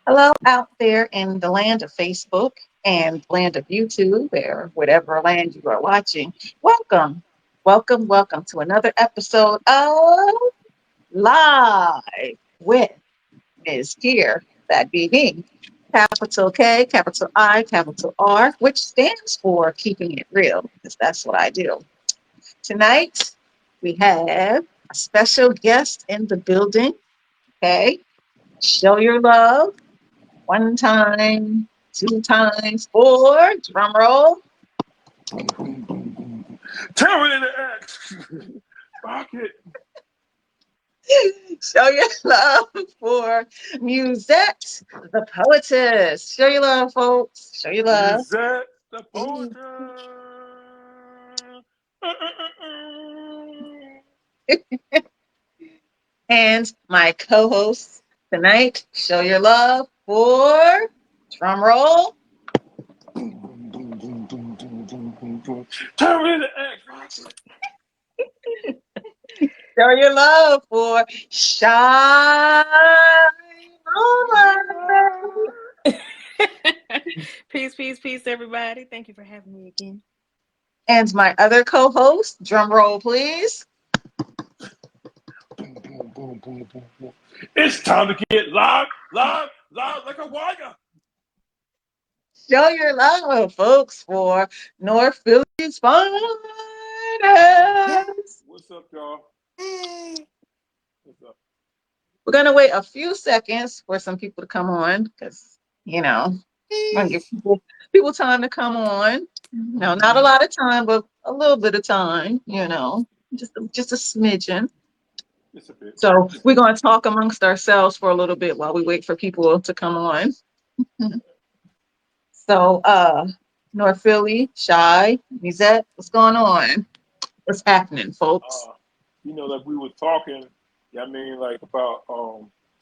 Hello out there in the land of Facebook and land of YouTube or whatever land you are watching. Welcome, welcome to another episode of Live with Mz.KIR. That be me. Capital K, capital I, capital R, which stands for keeping it real, because that's what I do. Tonight, we have a special guest in the building. Okay. Show your love. One time, two times, four. Drum roll. Boom, boom, boom, boom, boom. Terminator X. Rock it. Show your love for Musszette, the poetess. Show your love, folks. Show your love. Musszette, the poetess. And my co-host tonight, show your love for drum roll. Boom, boom, boom, boom, boom, boom, boom, boom, boom. Terminator X. Rock it. Show your love for Shai Moonlight. Peace, everybody. Thank you for having me again. And my other co-host, drum roll, please. Boom, boom, boom, boom, boom, boom. It's time to get live like a wire. Show your love, folks, for North Philly's finest. What's up, y'all? What's up? We're going to wait a few seconds for some people to come on because, I'm going to give people time to come on. No, not a lot of time, but a little bit of time, just a smidgen. It's a bit. So we're going to talk amongst ourselves for a little bit while we wait for people to come on. So, North Philly, Shai, Musszette, what's going on? What's happening, folks? Like we were talking, about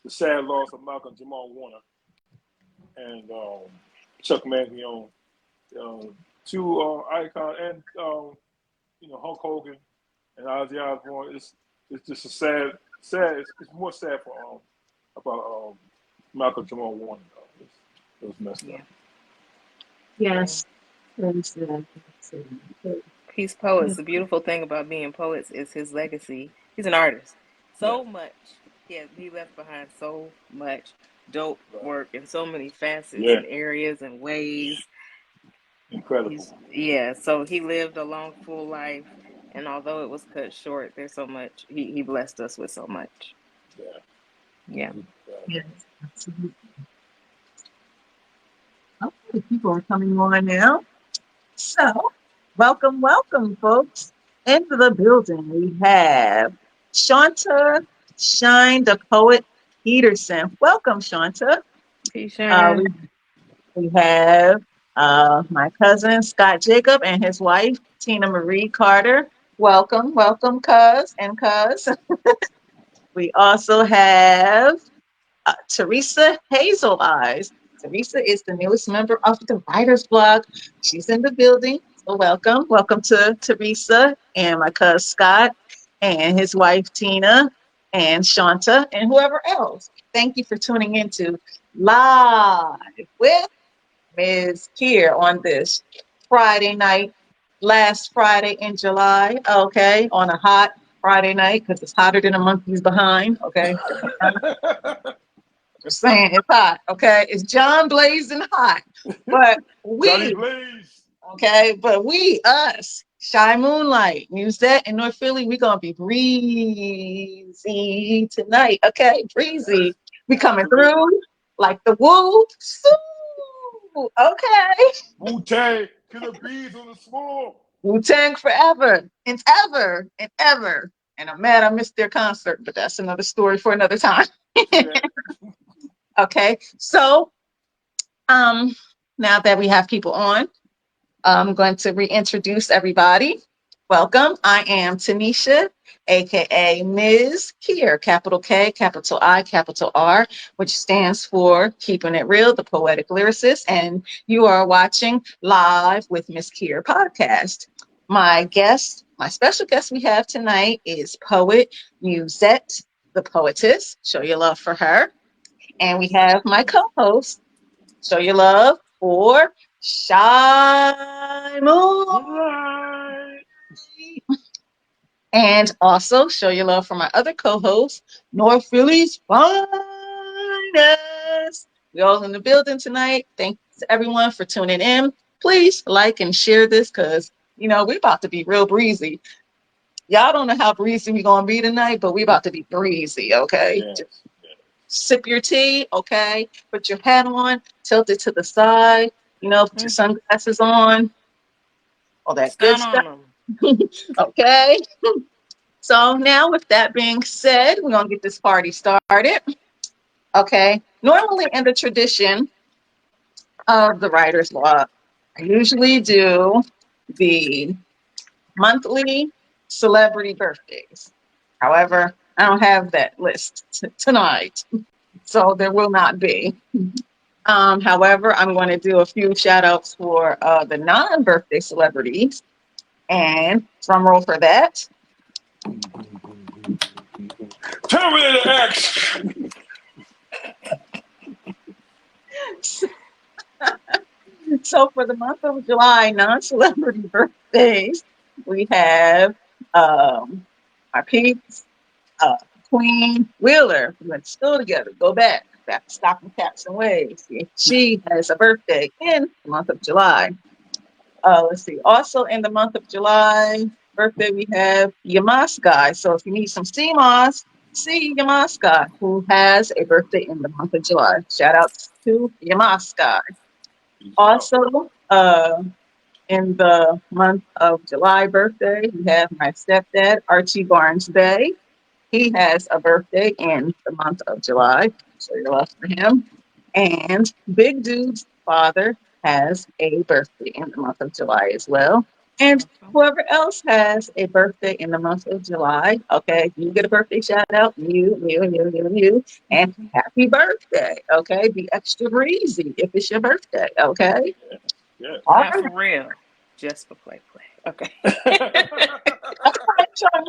the sad loss of Malcolm Jamal Warner and Chuck Mangione, two icons, and Hulk Hogan and Ozzy Osbourne. It's just a sad. It's more sad for about Malcolm Jamal Warner. It was messed up. Yes. He's poets. The beautiful thing about being poets is his legacy. He's an artist. So much. He left behind so much dope work in so many facets and areas and ways. Incredible. So he lived a long, full life. And although it was cut short, there's so much. He blessed us with so much. Yeah. Yes, absolutely. Okay, people are coming on now. So, welcome, folks. Into the building, we have Shanta Shine, the poet Peterson. Welcome, Shanta. Peace, Shine. We have my cousin Scott Jacob and his wife Tina Marie Carter. Welcome, cuz and cuz. We also have Teresa Hazel Eyes. Teresa is the newest member of the Writers Blog. She's in the building. So welcome to Teresa and my cousin Scott and his wife Tina and Shanta and whoever else. Thank you for tuning into Live with Mz.KIR on this Friday night, last Friday in July. Okay, on a hot Friday night because it's hotter than a monkey's behind. Okay. Just saying, it's hot, okay? It's John blazing hot. But we, us, Shai Moonlight, Musszette, and North Philly, we're going to be breezy tonight, okay? Breezy. We coming through like the woo. Okay. Wu-Tang, killer bees on the swamp. Wu-Tang forever and ever and ever. And I'm mad I missed their concert, but that's another story for another time. Okay, so now that we have people on, I'm going to reintroduce everybody. Welcome. I am Tanisha, aka Mz.KIR, capital K, capital I, capital R, which stands for Keeping It Real, the Poetic Lyricist, and you are watching Live with Mz.KIR podcast. My special guest we have tonight is poet Musszette, the poetess. Show your love for her. And we have my co-host, show your love for Shai Moonlight. Right. And also show your love for my other co-host, North Philly's finest. We all in the building tonight. Thanks to everyone for tuning in. Please like and share this because we're about to be real breezy. Y'all don't know how breezy we're gonna be tonight, but we about to be breezy, okay? Yes. Just sip your tea, okay? Put your hat on, tilt it to the side, put your sunglasses on, all that good Stun stuff. on them. Okay. So now with that being said, we're gonna get this party started. Okay. Normally in the tradition of the writer's log, I usually do the monthly celebrity birthdays. However, I don't have that list tonight, so there will not be. However, I'm going to do a few shout outs for the non-birthday celebrities. And drum roll for that. Terminator X. So for the month of July, non-celebrity birthdays, we have our peeps, Queen Wheeler. We went to school together. Go back to stocking caps and waves. She has a birthday in the month of July. Let's see. Also in the month of July, birthday we have Yamaska. So if you need some sea moss, see Yamaska, who has a birthday in the month of July. Shout out to Yamaska. Also, in the month of July birthday, we have my stepdad, Archie Barnes Bay. He has a birthday in the month of July, so you're love for him. And Big Dude's father has a birthday in the month of July as well. And whoever else has a birthday in the month of July, okay, you get a birthday shout out, you, and happy birthday, okay? Be extra breezy if it's your birthday, okay? Yeah. Not for real. Just for play. Okay. Like, Okay, Sean.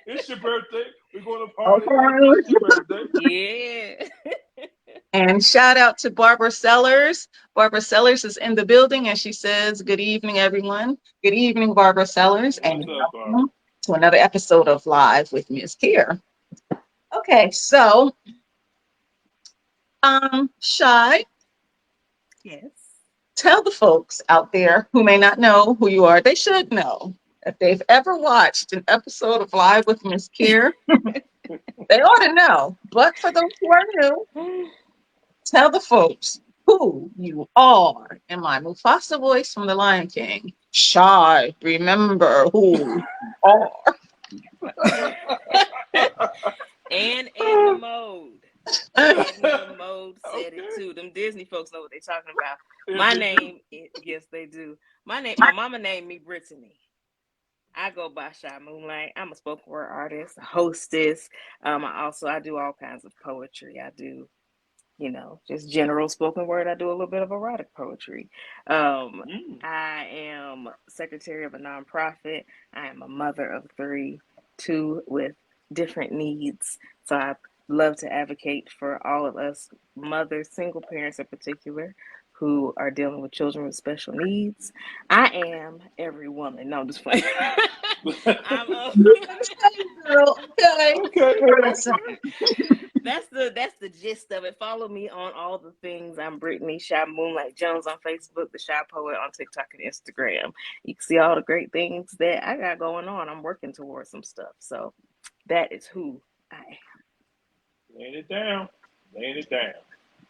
It's your birthday. We're going to party. okay. It's your birthday. Yeah. And shout out to Barbara Sellers. Barbara Sellers is in the building and she says, good evening, everyone. Good evening, Barbara Sellers. What's And up, Bob? welcome to another episode of Live with Mz.KIR. Okay, so Shai, Yes. tell the folks out there who may not know who you are, they should know. If they've ever watched an episode of Live with Mz.KIR, they ought to know. But for those who are new, tell the folks who you are in my Mufasa voice from The Lion King. Shai, remember who you are. And Edna Mode. Edna Mode said it too. Them Disney folks know what they're talking about. My name, yes, they do. My mama named me Brittany. I go by Shai Moonlight. I'm a spoken word artist, a hostess. I do all kinds of poetry. I do, just general spoken word. I do a little bit of erotic poetry. I am secretary of a nonprofit. I am a mother of three, two with different needs. So I love to advocate for all of us mothers, single parents in particular, who are dealing with children with special needs. I am every woman. No, I'm just playing. I'm a Girl, okay. that's the gist of it. Follow me on all the things. I'm Brittany Shai Moonlight Jones on Facebook, the Shai Poet on TikTok and Instagram. You can see all the great things that I got going on. I'm working towards some stuff. So that is who I am. Laying it down.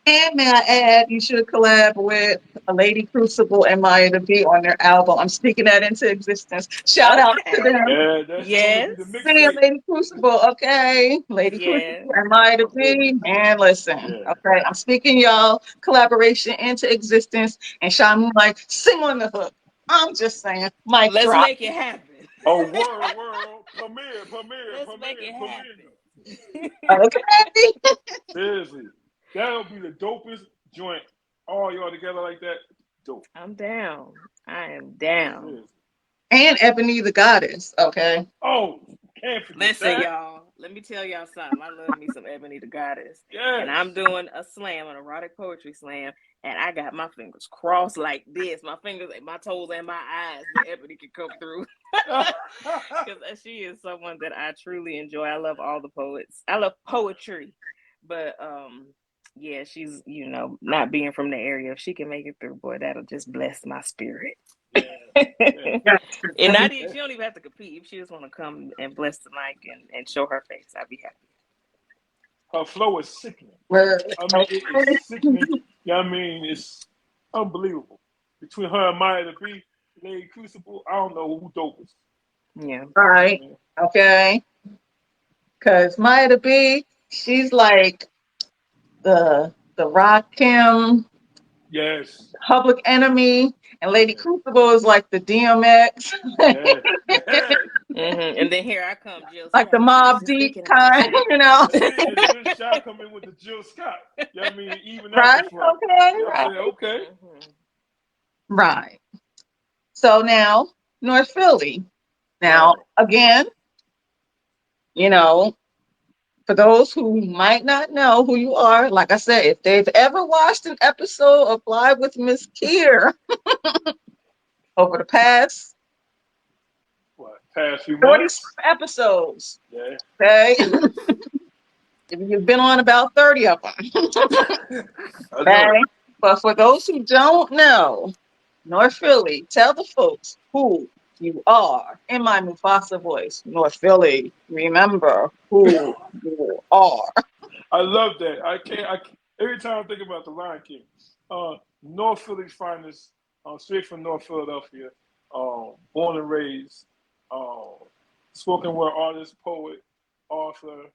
And may I add, you should collab with a Lady Crucible and Maya to be on their album. I'm speaking that into existence. Shout out to them. Yeah, that's yes. going to be the mixtape. Lady Crucible, okay? Lady Crucible and Maya to be. Man, listen, okay? I'm speaking y'all collaboration into existence. And Shai Moonlight, sing on the hook. I'm just saying, mic Let's drop. make it happen. Oh, world, premiere. Let's make it happen. Okay. Seriously, that'll be the dopest joint. All y'all together like that, dope. I'm down. I am down. Seriously. And Ebony the Goddess, okay? Oh, Can't forget Listen, that. y'all. Let me tell y'all something. I love me some Ebony the Goddess, and I'm Yes. doing a slam, an erotic poetry slam, and I got my fingers crossed like this. My fingers, my toes, and my eyes. That Ebony can come through because she is someone that I truly enjoy. I love all the poets. I love poetry, but yeah, she's not being from the area. If she can make it through, boy, that'll just bless my spirit. Yeah. Yeah. And not even, she don't even have to compete. If she just want to come and bless the mic and show her face, I'd be happy. Her flow is sickening. Word. I mean, it is sickening. You know what I mean? It's unbelievable. Between her and Maya the B, Lady Crucible, I don't know who dopest. Yeah. All right. Okay. Because Maya the B, she's like the Rock Kim Yes. Public Enemy, and Lady Yes. Crucible is like the DMX, Yes. Yes. And then here I come, Jill like the Scott. She was Mob just Deep thinking about kind, you. you know. And then Shy come in with the Jill Scott. You know what I mean? Even out the Right? front. Okay. You know what I'm Right. saying? Okay. Right. So now North Philly. Now Wow. again, you know, for those who might not know who you are, like I said, if they've ever watched an episode of Live with Mz.KIR over the past What? Past few 40 months? episodes, Yeah. okay, you've been on about 30 of them, I know. okay? But for those who don't know, North Philly, tell the folks who you are in my Mufasa voice. North Philly, remember who you are. I love that. Every time I think about the Lion King, North Philly's finest, straight from North Philadelphia, born and raised, um, spoken word artist, poet, author,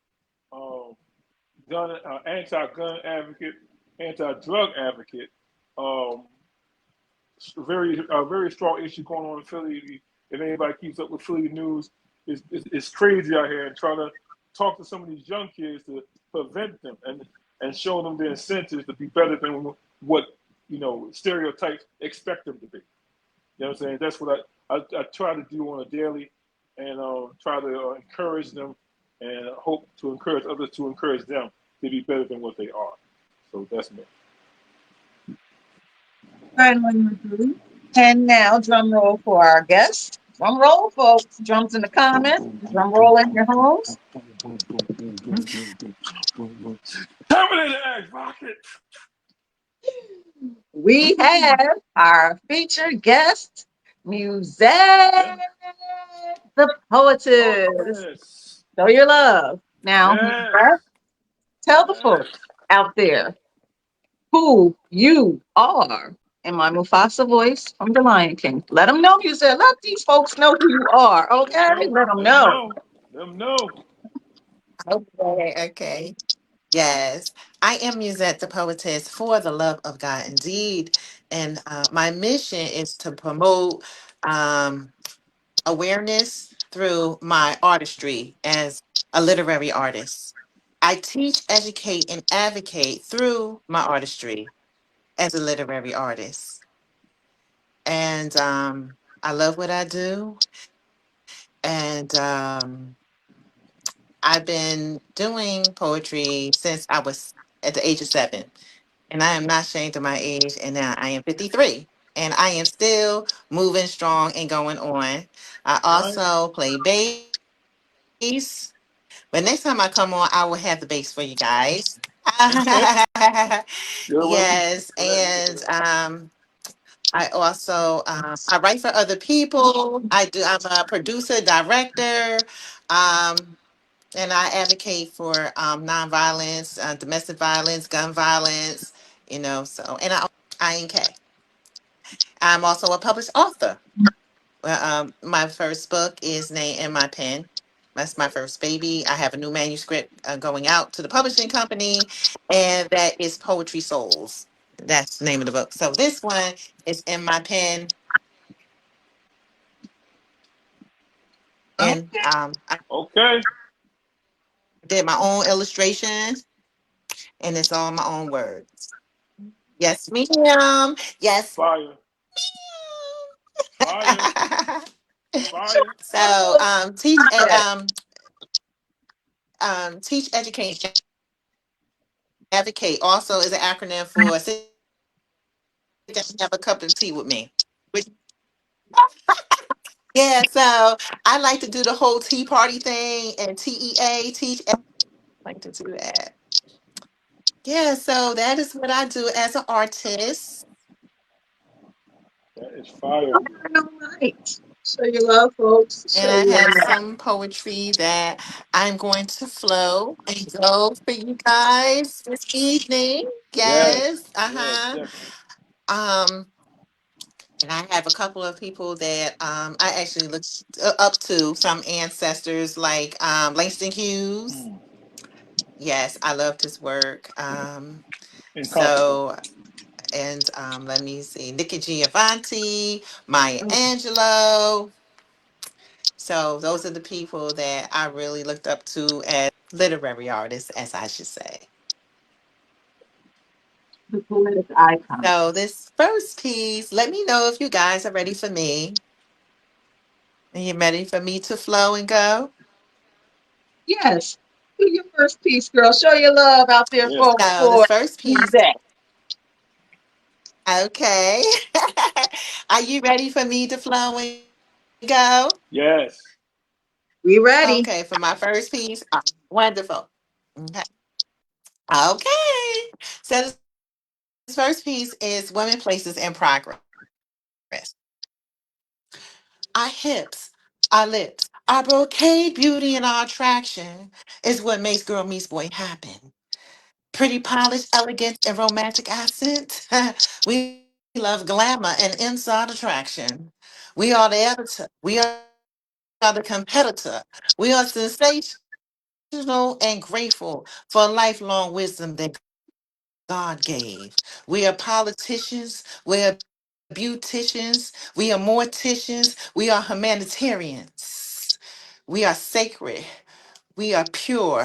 um, anti-gun advocate, anti-drug advocate. Um, very strong issue going on in Philly. If anybody keeps up with Philly news, it's crazy out here, and trying to talk to some of these young kids to prevent them and show them the incentives to be better than what stereotypes expect them to be. You know what I'm saying? That's what I try to do on a daily, and try to encourage them, and hope to encourage others to encourage them to be better than what they are. So that's me. Right on, North Philly. And now, drum roll for our guest. Drum roll, folks. Drums in the comments. Drum roll in your homes. Terminator X Rocket. We have our featured guest, Musszette, the poetess. Yes. Show your love. Now, Musszette, Yes. tell the Yes. folks out there who you are in my Mufasa voice from the Lion King. Let them know, Musszette. Let these folks know who you are, Let them okay? know. Let them Let them know. know. Let them know. Okay, okay. Yes, I am Musette, the poetess, for the love of God, indeed. And my mission is to promote um, awareness through my artistry as a literary artist. I teach, educate, and advocate through my artistry as a literary artist. And I love what I do. And I've been doing poetry since I was at the age of 7. And I am not ashamed of my age. And now I am 53. And I am still moving strong and going on. I Right? also play bass. But next time I come on, I will have the bass for you guys. Okay. Good one. Yes. Go ahead. And I also I write for other people. I'm a producer, director. Um, and I advocate for nonviolence, domestic violence, gun violence, So, and INK. I'm also a published author. Well, my first book is named In My Pen. That's my first baby. I have a new manuscript going out to the publishing company, and that is Poetry Souls. That's the name of the book. So this one is In My Pen, and Okay. I Okay. did my own illustrations, and it's all my own words. Yes, ma'am. Yes, Fire. Fire. ma'am. Fire. So teach Musszette. Teach, educate, advocate also is an acronym for sit down and have a cup of tea with me. Which, yeah, so I like to do the whole tea party thing and TEA, teach, like to do that. Yeah, so that is what I do as an artist. That is fire. All right. Show your love, folks. And Show I your have love. some poetry that I'm going to flow and go for you guys this evening. Yes, Yes. yes, Uh-huh. definitely. Um, and I have a couple of people that I actually look up to, some ancestors like Langston Hughes. Mm. Yes, I loved his work. Incomparable. So, and let me see, Nikki Giovanni, Maya Angelou. So those are the people that I really looked up to as literary artists, as I should say. The poetic icon. So this first piece, let me know if you guys are ready for me. Are you ready for me to flow and go? Yes. Do your first piece, girl. Show your love out there Yeah. So this for first piece, that. okay. Are you ready for me to flow and go? Yes. We ready. Okay, for my first piece. Wonderful. Okay. Okay. So this first piece is Women, Places, and Progress. Our hips, our lips, our brocade beauty, and our attraction is what makes girl meets boy happen. Pretty, polished, elegant, and romantic accent. We love glamour and inside attraction. We are the editor. We are the competitor. We are sensational and grateful for lifelong wisdom that God gave. We are politicians. We are beauticians. We are morticians. We are humanitarians. We are sacred. We are pure.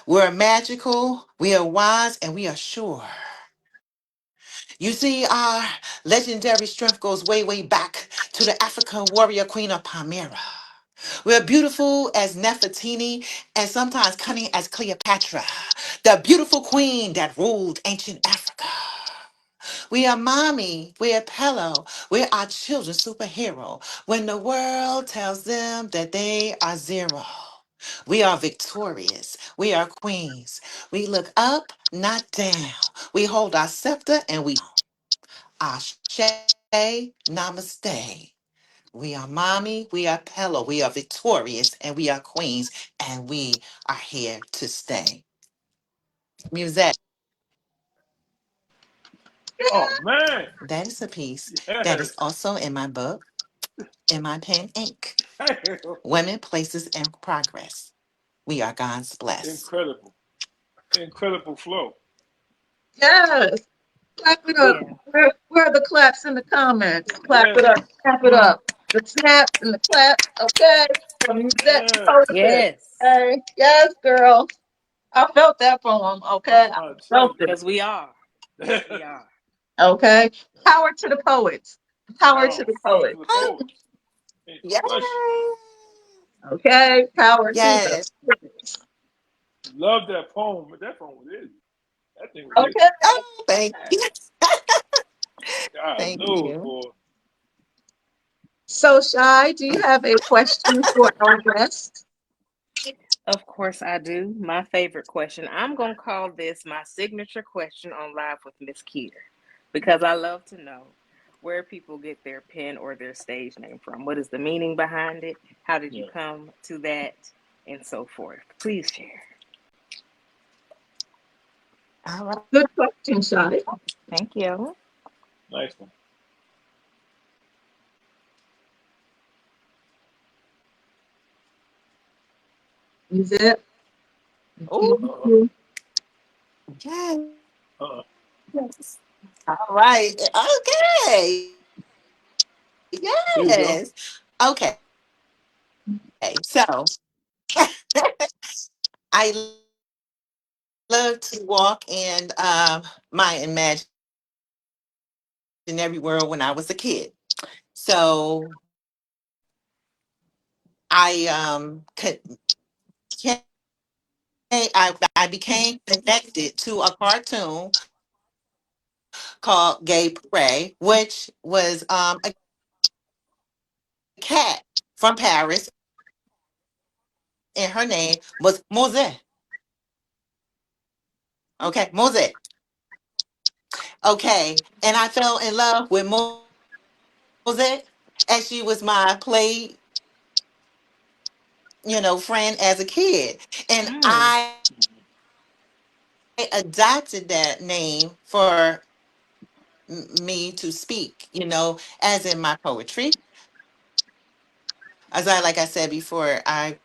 We're magical. We are wise and we are sure. You see, our legendary strength goes way back to the African warrior queen of Palmyra. We're beautiful as Nefertiti and sometimes cunning as Cleopatra, the beautiful queen that ruled ancient Africa. We are mommy, we're pillow, we're our children's superhero. When the world tells them that they are zero, we are victorious, we are queens. We look up, not down. We hold our scepter and we Ashe, namaste. We are mommy, we are pillow, we are victorious, and we are queens, and we are here to stay. Musette, Oh man. that is a piece that Yes. is also in my book, in my pen ink. Damn. Women, Places, and Progress. We are God's blessed. Incredible. Incredible flow. Yes. Clap it up. Yeah. Where are the claps in the comments? Clap Yeah. it up. Clap it up. The snaps and the claps. Okay. From that Yeah. poetess. Yes. Okay. Yes, girl. I felt that poem. Okay. I'm I trying to tell felt you. it. Because we are. Yes, we are. Okay. Power to the poets. Power to Power. the Power to poets. the Oh, poets. Ain't no yes. question. Okay. Power to the Yes. poets. Love that poem. That poem was it. That thing was it. Okay. Oh, thank you. God Thank knows, you. boy. So, Shai, do you have a question for our guest? Of course I do. My favorite question. I'm going to call this my signature question on Live with Mz.KIR because I love to know where people get their pen or their stage name from. What is the meaning behind it? How did you Yeah. come to that? And so forth. Please share. All right. Good question, Shai. Thank you. Nice one. Is it? Oh, Uh-uh. Yes. Uh-uh. All right. Okay. Yes. Here we go. Okay. So I love to walk in my imaginary world when I was a kid. So I I became connected to a cartoon called Gay Prey, which was a cat from Paris, and her name was Musszette. Okay, Musszette. Okay, and I fell in love with Musszette, and she was my play, friend as a kid, and Mm. I adopted that name for me to speak, as in my poetry. Like I said before, I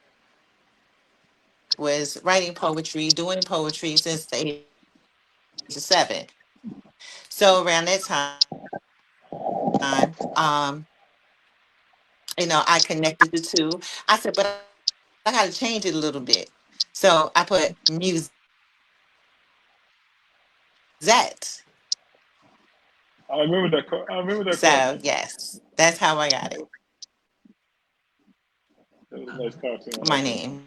was writing poetry, doing poetry since the age of 7. So around that time, I connected the two. I said, but I got to change it a little bit. So I put Musszette. I remember that. I remember that So cartoon. yes, that's how I got it. That was a nice cartoon. I My like that one. name.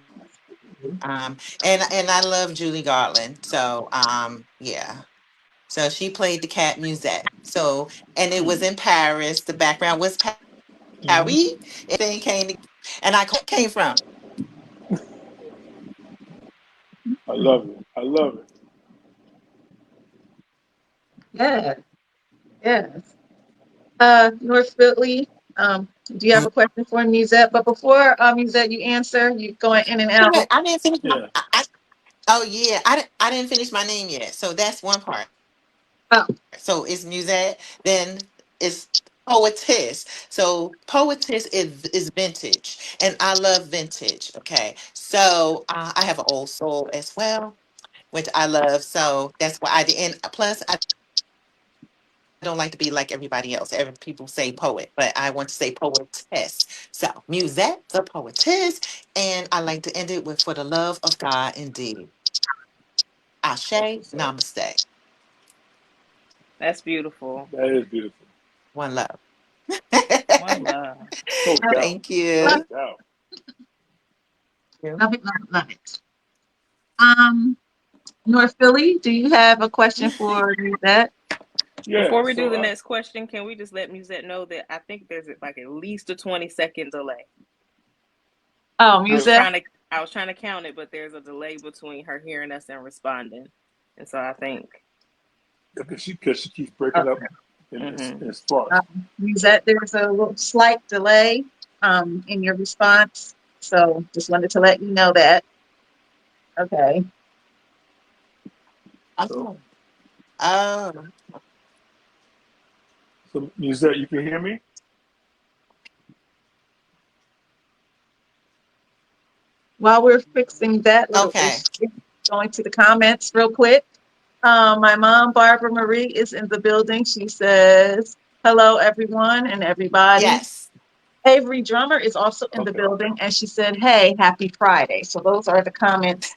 And I love Julie Garland. So yeah. So she played the cat Musette. So and it was in Paris. The background was Paris. Hmm. Everything and I came from. I love it. I love it. Yeah, yes. North Philly, do you have a question for Musette? But before Musette, you answer, you going in and Wait, out. I didn't finish my. Yeah. Oh yeah, I didn't finish my name yet. So that's one part. Oh, So it's Musette. Then it's poetess. So poetess is vintage, and I love vintage. Okay, so I have an old soul as well, which I love. So that's why I did. And plus, I don't like to be like everybody else. Every people say poet, but I want to say poetess. So Musette, the poetess, and I like to end it with "For the love of God, indeed." That's Ashe, what's up. namaste. That's beautiful. That is beautiful. One love. One love. No doubt. Thank No love, you. doubt. love it, love it, love it. Um, North Philly, do you have a question for Musette? Yeah. Before we do So the I. next question, can we just let Musette know that I think there's like at least a 20-second delay. Oh, I was Musette. trying to I was trying to count it, but there's a delay between her hearing us and responding, and so I think. Because she keeps breaking up Okay. Hmm. in spots. Musette, there's a little slight delay in your response, so just wanted to let you know that. Okay. So, Oh, oh, so Musette, you can hear me? While we're fixing that little okay. issue, going to the comments real quick. My mom, Barbara Marie, is in the building. She says, hello, everyone and everybody. Yes. Avery Drummer is also in the Okay. building, and she said, hey, happy Friday. So those are the comments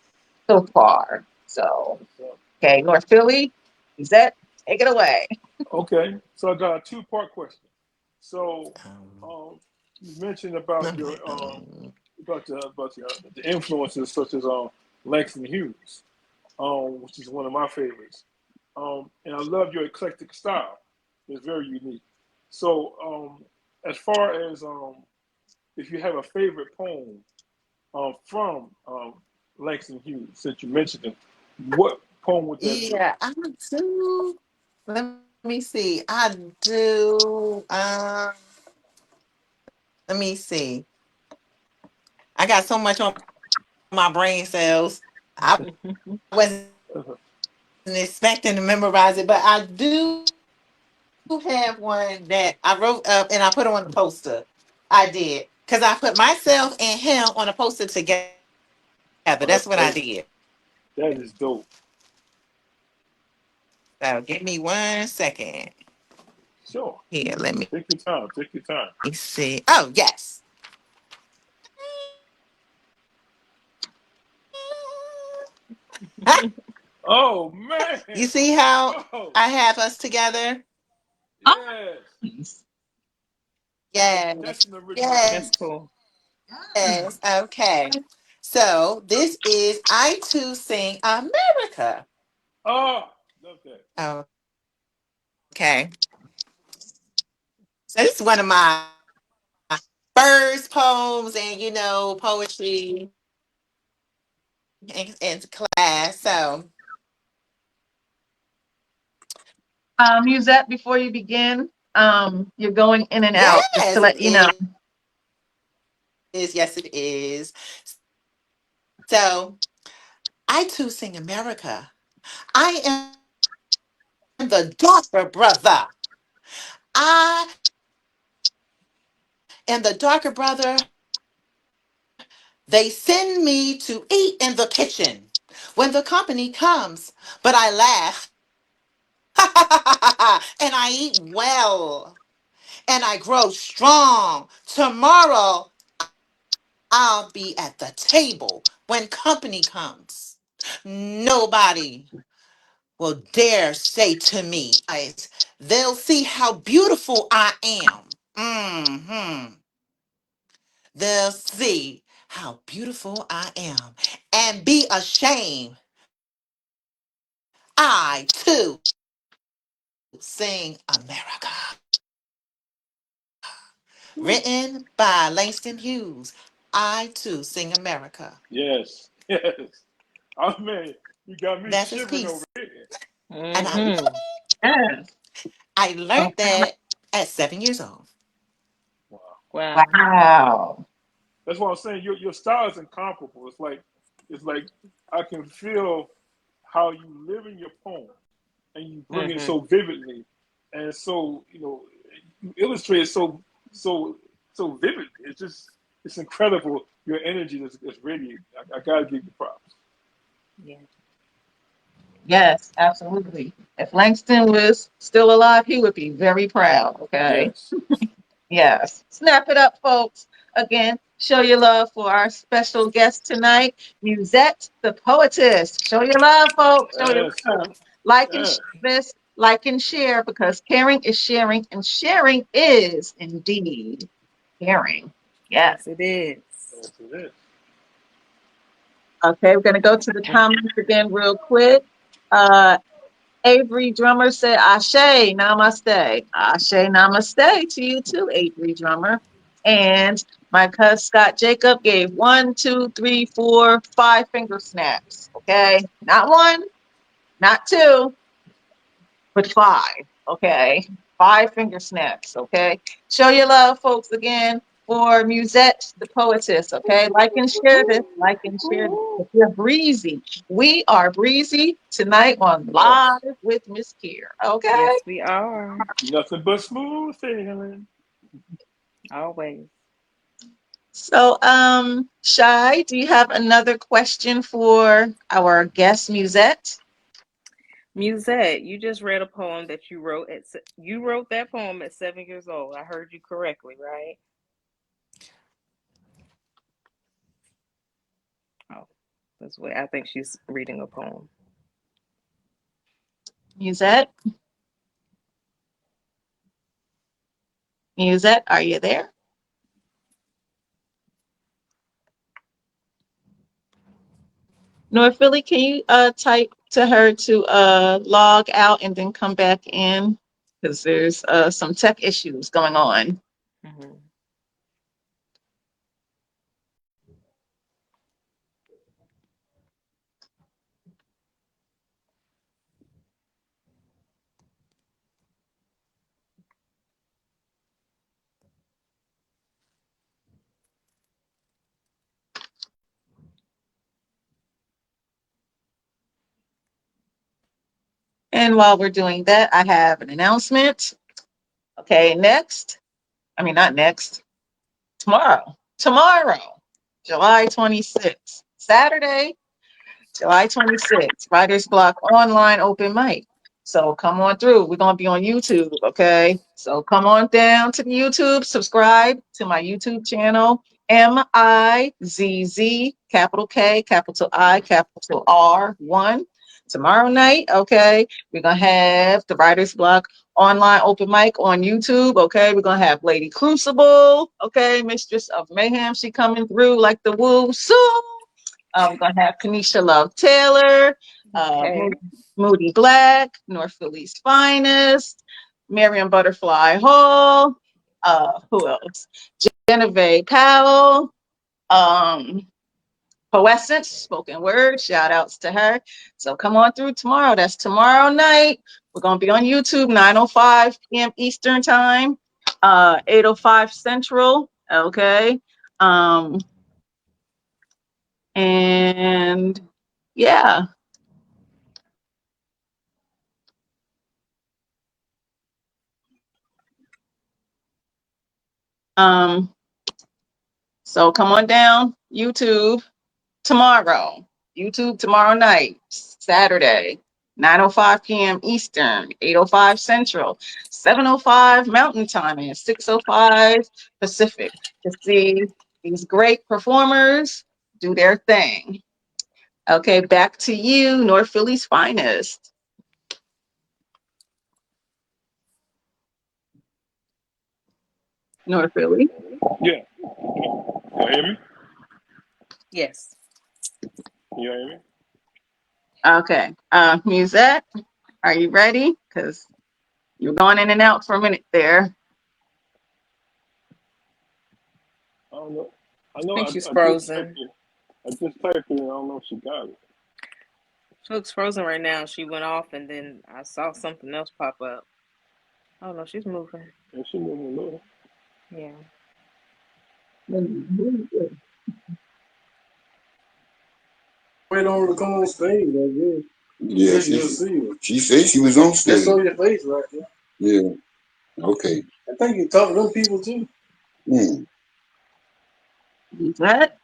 so far. So, That's what's up. okay, North Philly, Lizette, take it away. Okay. So I got a two-part question. So, Um, um, you mentioned about your um, the influences such as Langston Hughes, which is one of my favorites. And I love your eclectic style. It's very unique. So, as far as if you have a favorite poem from Langston Hughes, since you mentioned it, what poem would that be? yeah, I do. Let me see. I do. Let me see. I got so much on my brain cells. I wasn't expecting to memorize it, but I do have one that I wrote up and I put on the poster. I did because I put myself and him on a poster together. Oh, That's that's what I dope. did. That is dope. So give me 1 second. Sure. Here, let me Take your time. Take your time. see. Oh, yes. Oh man. You see how Oh I have us together? Oh, yes. nice. That's Yes. an original That's Yes. piece. cool. Yeah. Okay. So this is I Too Sing America. Oh, love that. Okay. So this is one of my first poems and poetry in class. So Musette, before you begin, you're going in and out, just to yes, let it you know. is. Yes, it is. So I too sing America. I am the darker brother. I am the darker brother. They send me to eat in the kitchen when the company comes, but I laugh and I eat well and I grow strong. Tomorrow I'll be at the table when company comes. Nobody will dare say to me, guys, they'll see how beautiful I am. They'll see how beautiful I am and be ashamed. I too sing America. Written by Langston Hughes. I too sing America. Yes, yes. Oh man, you got me That's his shivering over piece. here. And I Mm-hmm. Yes. I learned Okay. that at 7 years old. Wow. Wow. Wow. That's what I'm saying. Your style is incomparable. It's like I can feel how you live in your poem and you bring it Mm-hmm. so vividly and so you illustrate it so vividly. It's incredible. Your energy is radiant. I gotta give you props. Yeah. Yes, absolutely. If Langston was still alive, he would be very proud. Okay. Yes. Yes. Snap it up, folks. Again, show your love for our special guest tonight, Musette the poetess. Show your love, folks. Show your Yes. love. Like and Yes. share this, like and share, because caring is sharing, and sharing is indeed caring. Yes. Yes, it is. Yes, it is. Okay, we're going to go to the comments again real quick. Uh, Avery Drummer said, Ashe, namaste. Ashe, namaste to you too, Avery Drummer. And my cousin Scott Jacob gave 1, 2, 3, 4, 5 finger snaps. Okay, not one, not two, but five. Okay, 5 finger snaps. Okay, show your love, folks, again for Musette the poetess. Okay, like and share this, like and share this. If you're breezy, we are breezy tonight on Yes. Live with Mz.KIR. Okay, Yes, we are. Nothing but smooth sailing. Always. so Shai, do you have another question for our guest Musette? Musette, you just read a poem that you wrote that poem at 7 years old. I heard you correctly, right? Oh, that's what I think she's reading a poem. Musette, Musette, are you there? North Philly, can you type to her to log out and then come back in? Because there's some tech issues going on. Mm-hmm. And while we're doing that, I have an announcement. Okay, not next, tomorrow, July 26th, Saturday, July 26th, Writer's Block online open mic. So come on through. We're going to be on YouTube, okay? So come on down to the YouTube, subscribe to my YouTube channel, Mizz, capital K, capital I, capital R1. Tomorrow night, okay, we're going to have the Writer's Block online open mic on YouTube, okay? We're going to have Lady Crucible, okay? Mistress of Mayhem, she coming through like the woo. Soon. We're going to have Kanisha Love Taylor, Okay. Moody Black, North Philly's Finest, Miriam Butterfly Hall. Who else? Genevieve Powell. Poetess, spoken word, shout outs to her. So come on through tomorrow. That's tomorrow night. We're going to be on YouTube, 9:05 p.m. Eastern time, 8:05 Central. Okay. And yeah. So come on down, YouTube tomorrow. YouTube tomorrow night, Saturday, 9:05 p.m. Eastern, 8:05 Central, 7:05 Mountain Time, and 6:05 Pacific to see these great performers do their thing. Okay, back to you, North Philly's Finest. North Philly. Yeah. You hear me? Yes. You hear me? Okay, Musszette, are you ready? Because you're going in and out for a minute there. I don't know. I I know. think she's frozen. I just typed it. And I don't know if she got it. She looks frozen right now. She went off, and then I saw something else pop up. Oh no, she's moving. Yeah, she moving a little. Yeah. Wait on her to come on stage, I guess. Yeah, she said she was on stage. Just show your face right there. Yeah. Okay. I think you talk to them people too. Musszette,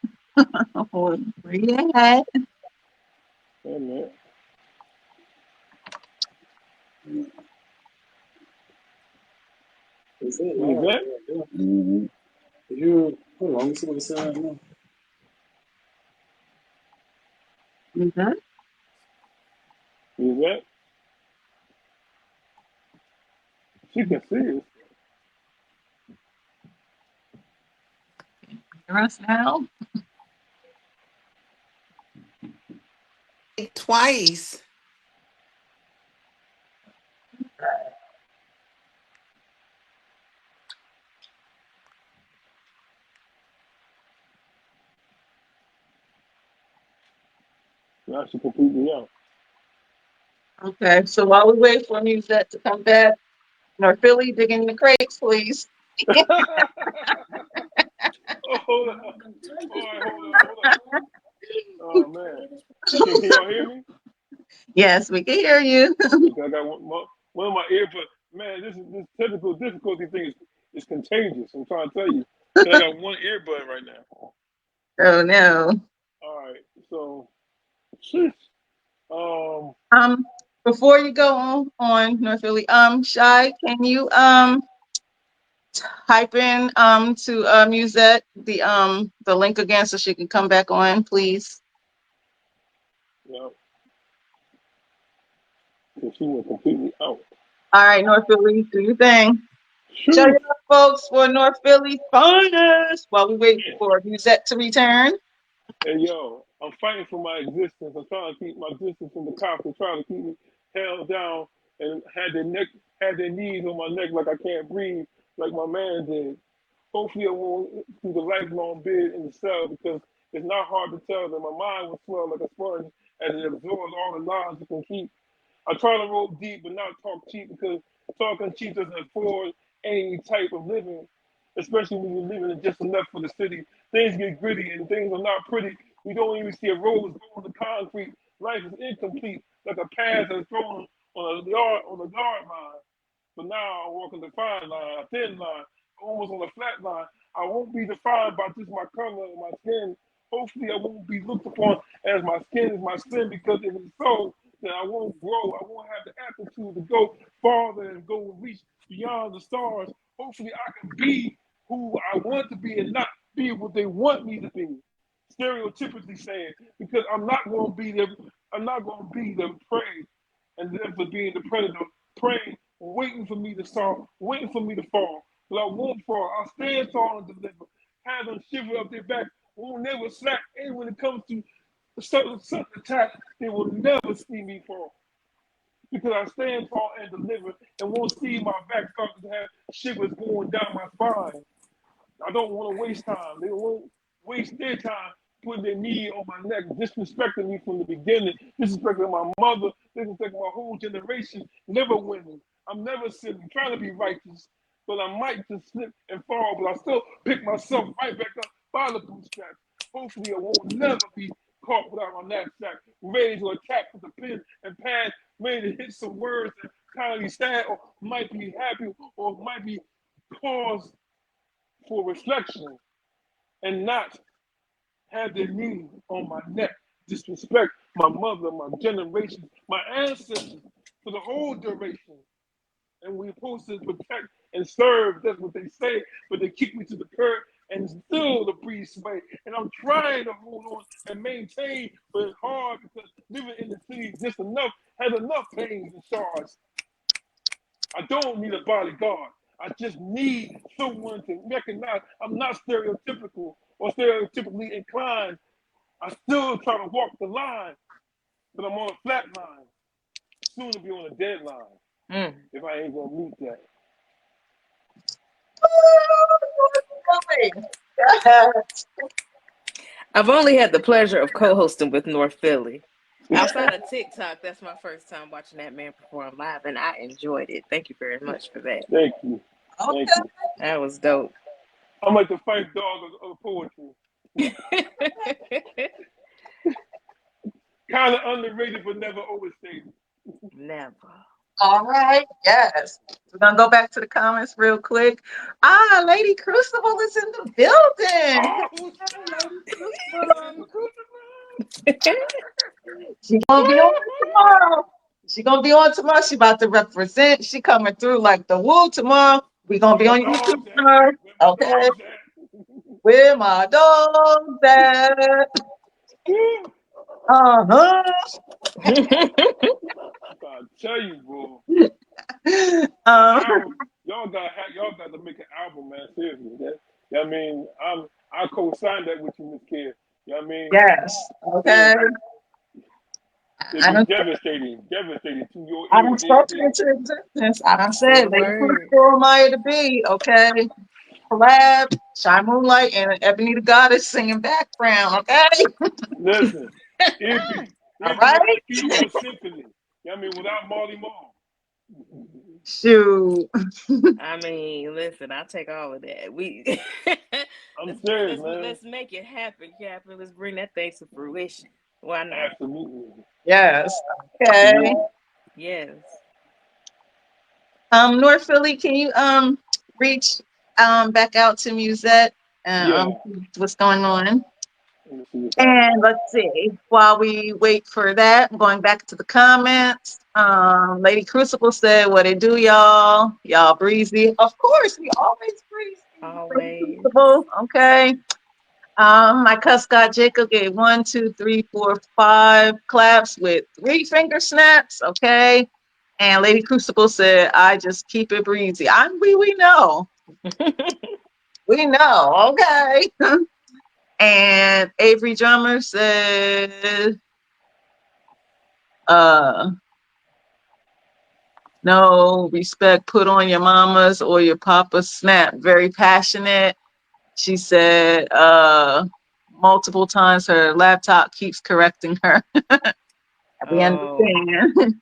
where you at? Yeah, man. Is it? Mm-hmm. You hold on, let me see what it says right now. Musszette? Is that? She can see us. Hear us now? Twice. Now she completely out. Okay, so while we wait for Musszette to come back, North Philly, dig in the crates, please. Oh, hold on. All right, hold on. Oh man, can y'all hear me? Yes, we can hear you. Okay, I got one of my earbuds. Man, this technical difficulty thing is contagious. I'm trying to tell you. I got one earbud right now. Oh no. All right, so, sheesh. Before you go on North Philly, Shai, can you type in to Musszette the link again so she can come back on, please? Yeah, because she went completely out. All right, North Philly, do your thing. Show Shoot. your love, folks, for North Philly's Finest while we wait for Musszette to return. Hey yo, I'm fighting for my existence. I'm trying to keep my existence from the cops. They're trying to keep me held down and had their knees on my neck like I can't breathe, like my man did. Hopefully I won't do the lifelong bid in the cell because it's not hard to tell that my mind will swell like a sponge as it absorbs all the lies it can keep. I try to roll deep but not talk cheap because talking cheap doesn't afford any type of living, especially when you're living in just enough for the city. Things get gritty and things are not pretty. We don't even see a road going to concrete. Life is incomplete, like a path that's thrown on a yard line. But now I'm walking the fine line, a thin line, almost on a flat line. I won't be defined by just my color and my skin. Hopefully, I won't be looked upon as my skin is my sin because if it's so, then I won't grow. I won't have the aptitude to go farther and go reach beyond the stars. Hopefully, I can be who I want to be and not be what they want me to be. Stereotypically saying, because I'm not going to be the prey and them for being the predator, praying, waiting for me to start, waiting for me to fall. But I won't fall. I'll stand tall and deliver. Have them shiver up their back. Won't never slack. And when it comes to certain attack, they will never see me fall. Because I stand tall and deliver and won't see my back start to have shivers going down my spine. I don't want to waste time. They won't waste their time putting their knee on my neck, disrespecting me from the beginning, disrespecting my mother, disrespecting my whole generation, never winning. I'm never sinning, trying to be righteous, but I might just slip and fall, but I still pick myself right back up by the bootstraps. Hopefully I won't never be caught without my knapsack, ready to attack with a pen and pad, ready to hit some words that kind of sad or might be happy or might be cause for reflection and not have their knee on my neck, disrespect my mother, my generation, my ancestors for the whole duration. And we're supposed to protect and serve, that's what they say, but they kick me to the curb and still the breeze sway. And I'm trying to hold on and maintain, but it's hard because living in the city just enough has enough pains and scars. I don't need a bodyguard. I just need someone to recognize I'm not stereotypical or stereotypically inclined. I still try to walk the line, but I'm on a flat line. Soon to be on a deadline if I ain't gonna meet that. I've only had the pleasure of co-hosting with North Philly. Outside of TikTok, that's my first time watching that man perform live, and I enjoyed it. Thank you very much for that. Thank you. Thank you. That was dope. I'm like the fight dog of poetry. Kind of underrated, but never overstated. Never. All right, yes. We're gonna go back to the comments real quick. Lady Crucible is in the building. Oh, Lady Crucible. She gonna be on tomorrow. She gonna be on tomorrow. She about to represent. She coming through like the woo tomorrow. We gonna be on YouTube tomorrow. Okay. Where my dogs at? Uh-huh. I tell you, bro. Y'all got to make an album, man. Seriously, I mean, I co-signed that with you, Mz.KIR. You know what I mean? Yes. Okay. It'd be devastating to your I ear. done spoken into existence. I done said they Word. for Maya to be, okay? Collab, Shai Moonlight, and Ebony the Goddess singing background, okay? Listen, it'd be All like right? a female symphony. You know what I mean? Without Marley Marl. Shoot. I mean, listen, I'll take all of that. I'm serious, man. Let's make it happen, Captain. Let's bring that thing to fruition. Why not? Absolutely. Yes. Okay. Yes. North Philly, can you reach back out to Musszette and what's going on? And let's see, while we wait for that, I'm going back to the comments. Lady Crucible said, what it do, y'all? Y'all breezy. Of course, we always breezy. Always. Okay. My cuss Scott Jacob gave 1, 2, 3, 4, 5 claps with 3 finger snaps. Okay. And Lady Crucible said, I just keep it breezy. We know. We know. Okay. And Avery Drummer said, no respect put on your mama's or your papa's snap. Very passionate. She said multiple times her laptop keeps correcting her. We understand.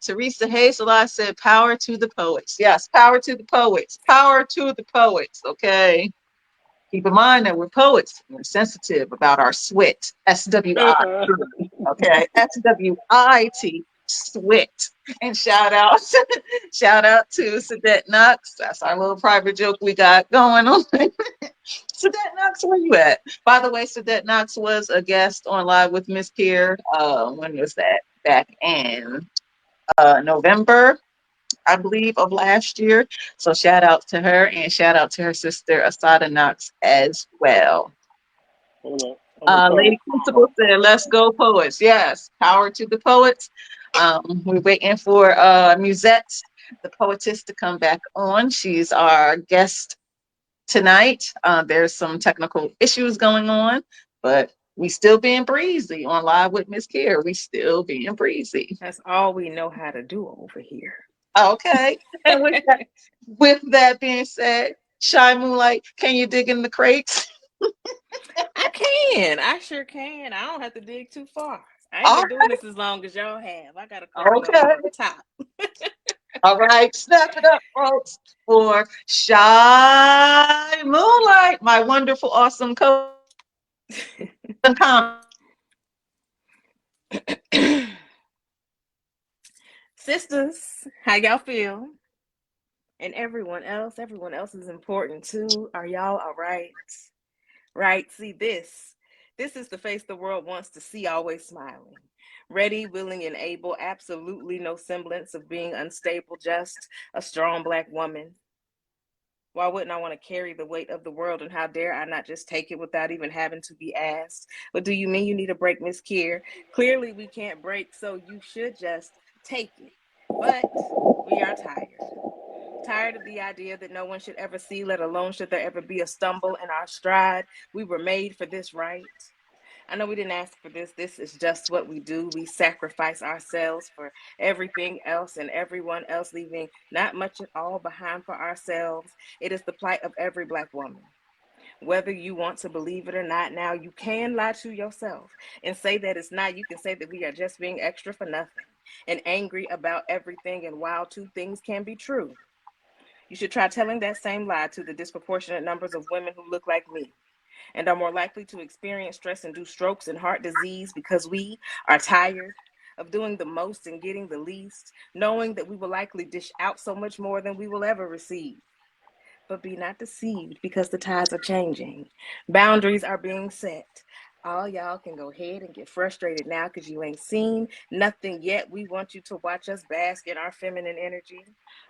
Teresa Hazelot said, power to the poets. Yes, power to the poets. Power to the poets. Okay. Keep in mind that we're poets. We're sensitive about our sweat. SWI. Okay. SWIT. Sweat. And shout out to Sadette Knox. That's our little private joke we got going on. Sadette Knox, where you at? By the way, Sadette Knox was a guest on Live with Mz.KIR. When was that? Back in November, I believe, of last year. So shout out to her and shout out to her sister Asada Knox as well. Lady Crucible said, let's go poets. Yes, power to the poets. We're waiting for Musszette, the poetess, to come back on. She's our guest tonight. There's some technical issues going on, but We still being breezy on Live with Mz.KIR. We still being breezy. That's all we know how to do over here. Okay. And with that being said, Shai Moonlight, can you dig in the crates? I can. I sure can. I don't have to dig too far. I ain't All been doing this as long as y'all have. I got a right. couple of them Okay. on the top. All right. Snap it up, folks, for Shai Moonlight, my wonderful, awesome Sisters, how y'all feel? And everyone else is important too. Are y'all all right? Right? See this. This is the face the world wants to see, always smiling. Ready, willing, and able, absolutely no semblance of being unstable, just a strong Black woman. Why wouldn't I want to carry the weight of the world? And how dare I not just take it without even having to be asked? What do you mean you need a break, Mz.KIR? Clearly, we can't break, so you should just take it. But we are tired. Tired of the idea that no one should ever see, let alone should there ever be a stumble in our stride. We were made for this, right? I know we didn't ask for this. This is just what we do. We sacrifice ourselves for everything else and everyone else, leaving not much at all behind for ourselves. It is the plight of every Black woman. Whether you want to believe it or not, now you can lie to yourself and say that it's not. You can say that we are just being extra for nothing and angry about everything. And while two things can be true, you should try telling that same lie to the disproportionate numbers of women who look like me and are more likely to experience stress-induced strokes and heart disease because we are tired of doing the most and getting the least, knowing that we will likely dish out so much more than we will ever receive. But be not deceived, because the tides are changing. Boundaries are being set. All y'all can go ahead and get frustrated now because you ain't seen nothing yet. We want you to watch us bask in our feminine energy.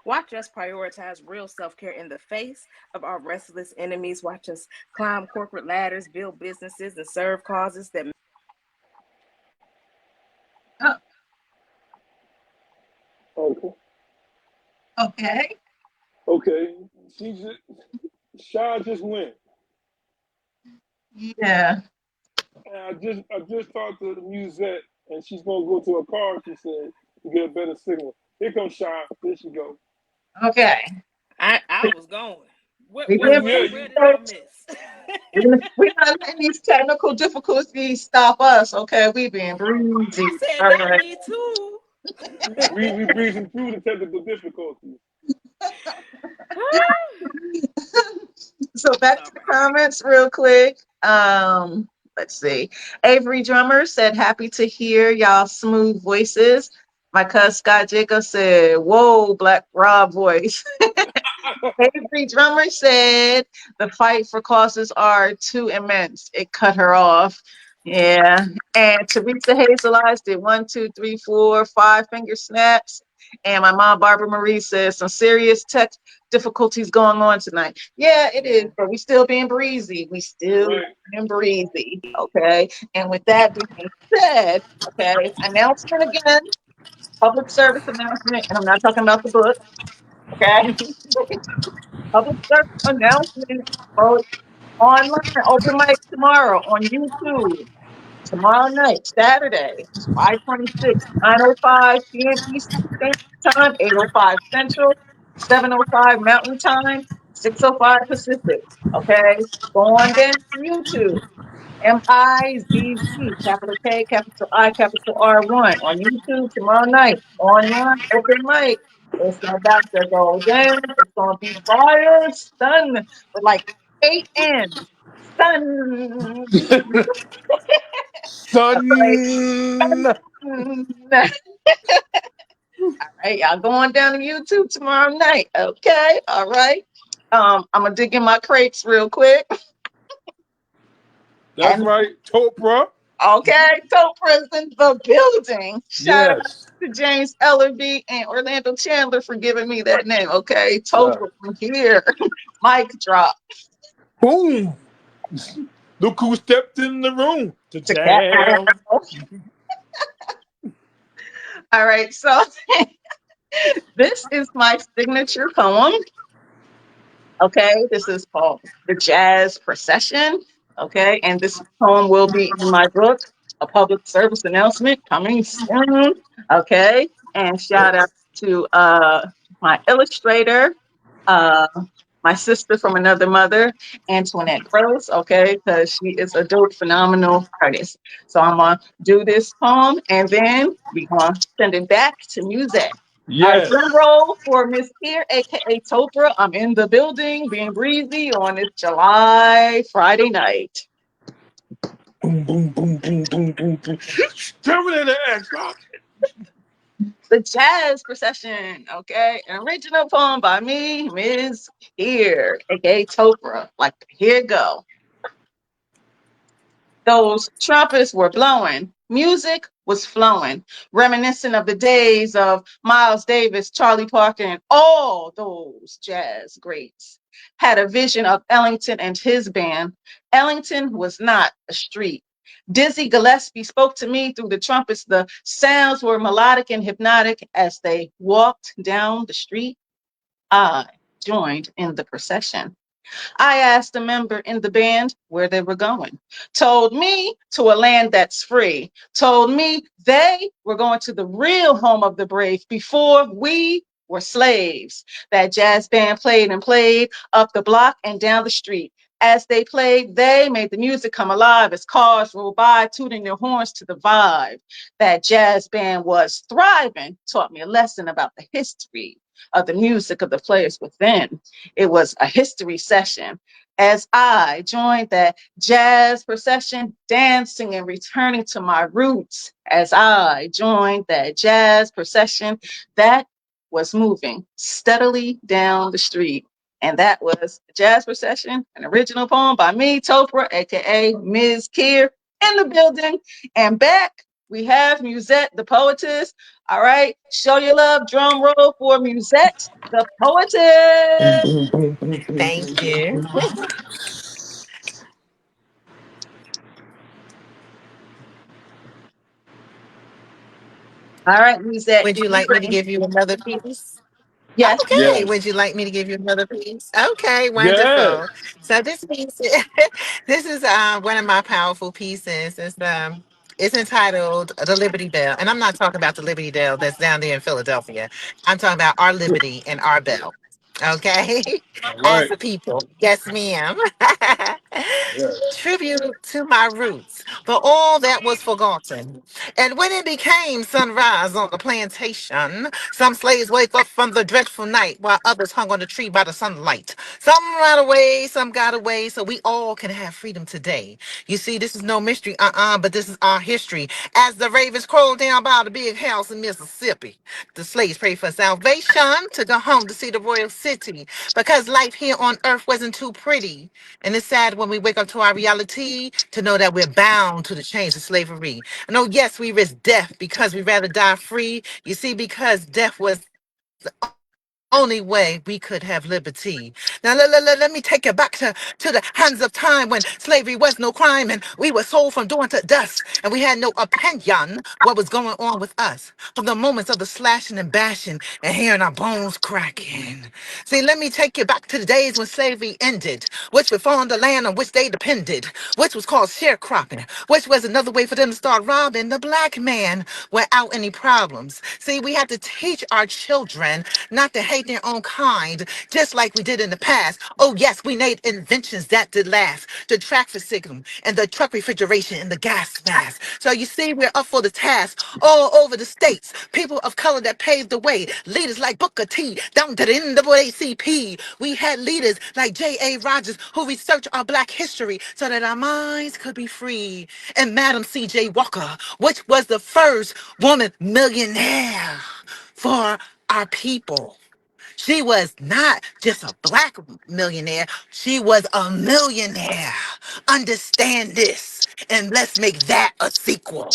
Watch us prioritize real self-care in the face of our restless enemies. Watch us climb corporate ladders, build businesses, and serve causes that Oh, Okay. okay. Okay. She just Shy just went. Yeah. And I just talked to the Musette, and she's gonna go to a car. She said to get a better signal. Here comes Shy. There she go. Okay. I was going. We Oh did yeah, Where you. did I miss? we're not letting these technical difficulties stop us, okay? We being I breezy. said All not right. me too. We breezing through the technical difficulties. So It's back all to the right. comments real quick. Let's see. Avery Drummer said, happy to hear y'all smooth voices. My cousin Scott Jacob said, whoa, Black Rob voice. Avery Drummer said the fight for causes are too immense. It cut her off. Yeah. And Teresa Hazel Eyes did 1, 2, 3, 4, 5 finger snaps. And my mom, Barbara Marie, says some serious tech difficulties going on tonight. Yeah, it is, Yeah. but we still being breezy. We still Right. being breezy. Okay. And with that being said, okay, announcement again, public service announcement. And I'm not talking about the book. Okay. Public service announcement for online open mic tomorrow on YouTube. Tomorrow night, Saturday, 5/26, 9:05 p.m. Eastern Standard Time, 8:05 Central, 7:05 Mountain Time, 6:05 Pacific. Okay, go on then to YouTube. MIZZ, capital K, capital I, capital R1 on YouTube tomorrow night. Online open mic. It's about to go down. It's gonna be fire, sun with like 8 N's. Sun. All right. Son. All right, y'all going down to YouTube tomorrow night. Okay, all right. I'm gonna dig in my crates real quick. That's And right. Topra. okay, Copra's in the building. Shout out Yes. to James Ellerby and Orlando Chandler for giving me that name. Okay, Yeah. Topher from here. Mic drop Boom. Look who stepped in the room to to cat. jam. All right, so this is my signature poem. Okay, this is called The Jazz Procession. Okay, and this poem will be in my book, a public service announcement coming soon. Okay, and shout out to my illustrator, uh, my sister from another mother, Antoinette Gross. Okay, because she is a dope, phenomenal artist. So I'm gonna do this poem, and then we're gonna send it back to Musette. All right, drum Yes. roll for Mz.KIR, aka Topra. I'm in the building, being breezy on this July Friday night. Boom, boom, boom, boom, boom, boom, boom. Terminator X, rock. The Jazz Procession, okay? An original poem by me, Mz.KIR, aka Topra. Like, here it go. Those trumpets were blowing. Music was flowing, reminiscent of the days of Miles Davis, Charlie Parker, and all those jazz greats. Had a vision of Ellington and his band. Ellington was not a street. Dizzy Gillespie spoke to me through the trumpets. The sounds were melodic and hypnotic as they walked down the street. I joined in the procession. I asked a member in the band where they were going. Told me to a land that's free. Told me they were going to the real home of the brave before we were slaves. That jazz band played and played up the block and down the street. As they played, they made the music come alive as cars rolled by, tooting their horns to the vibe. That jazz band was thriving, taught me a lesson about the history of the music of the players within. It was a history session as I joined that jazz procession, dancing and returning to my roots. As I joined that jazz procession that was moving steadily down the street. And that was the Jazz Procession, an original poem by me, Topra, aka Mz.KIR, in the building. And back we have Musszette, the poetess. All right, show your love, drum roll for Musszette, the Boom, poetess. boom, boom, boom, boom, boom, Thank boom, you. boom. All right, Musszette, Would if you you're like me to ready. give you another piece? Yes. Okay. Would Yes. you like me to give you another piece? Okay, Yes. wonderful. So this piece, this is one of my powerful pieces. It's entitled "The Liberty Bell," and I'm not talking about the Liberty Bell that's down there in Philadelphia. I'm talking about our liberty and our bell. Okay, All as right. the people, yes, ma'am. Yes. Tribute to my roots for all that was forgotten. And when it became sunrise on the plantation, some slaves wake up from the dreadful night while others hung on the tree by the sunlight. Some ran away, some got away, so we all can have freedom today. You see, this is no mystery, but this is our history. As the ravens crawled down by the big house in Mississippi, the slaves prayed for salvation to go home to see the royal city because life here on earth wasn't too pretty. And it's sad when we wake up to our reality to know that we're bound to the chains of slavery. And oh, yes, we risk death because we rather die free. You see, because death was only way we could have liberty. Now let me take you back to the hands of time when slavery was no crime and we were sold from dawn to dusk and we had no opinion what was going on with us. From the moments of the slashing and bashing and hearing our bones cracking. See, let me take you back to the days when slavery ended, which we found the land on which they depended, which was called sharecropping, which was another way for them to start robbing the black man without any problems. See, we had to teach our children not to hate their own kind, just like we did in the past. Oh, yes, we made inventions that did last. The traffic signal and the truck refrigeration and the gas mask. So you see, we're up for the task all over the states. People of color that paved the way. Leaders like Booker T, down to the NAACP. We had leaders like J.A. Rogers who researched our black history so that our minds could be free. And Madam C.J. Walker, which was the first woman millionaire for our people. She was not just a black millionaire, she was a millionaire. Understand this, and let's make that a sequel.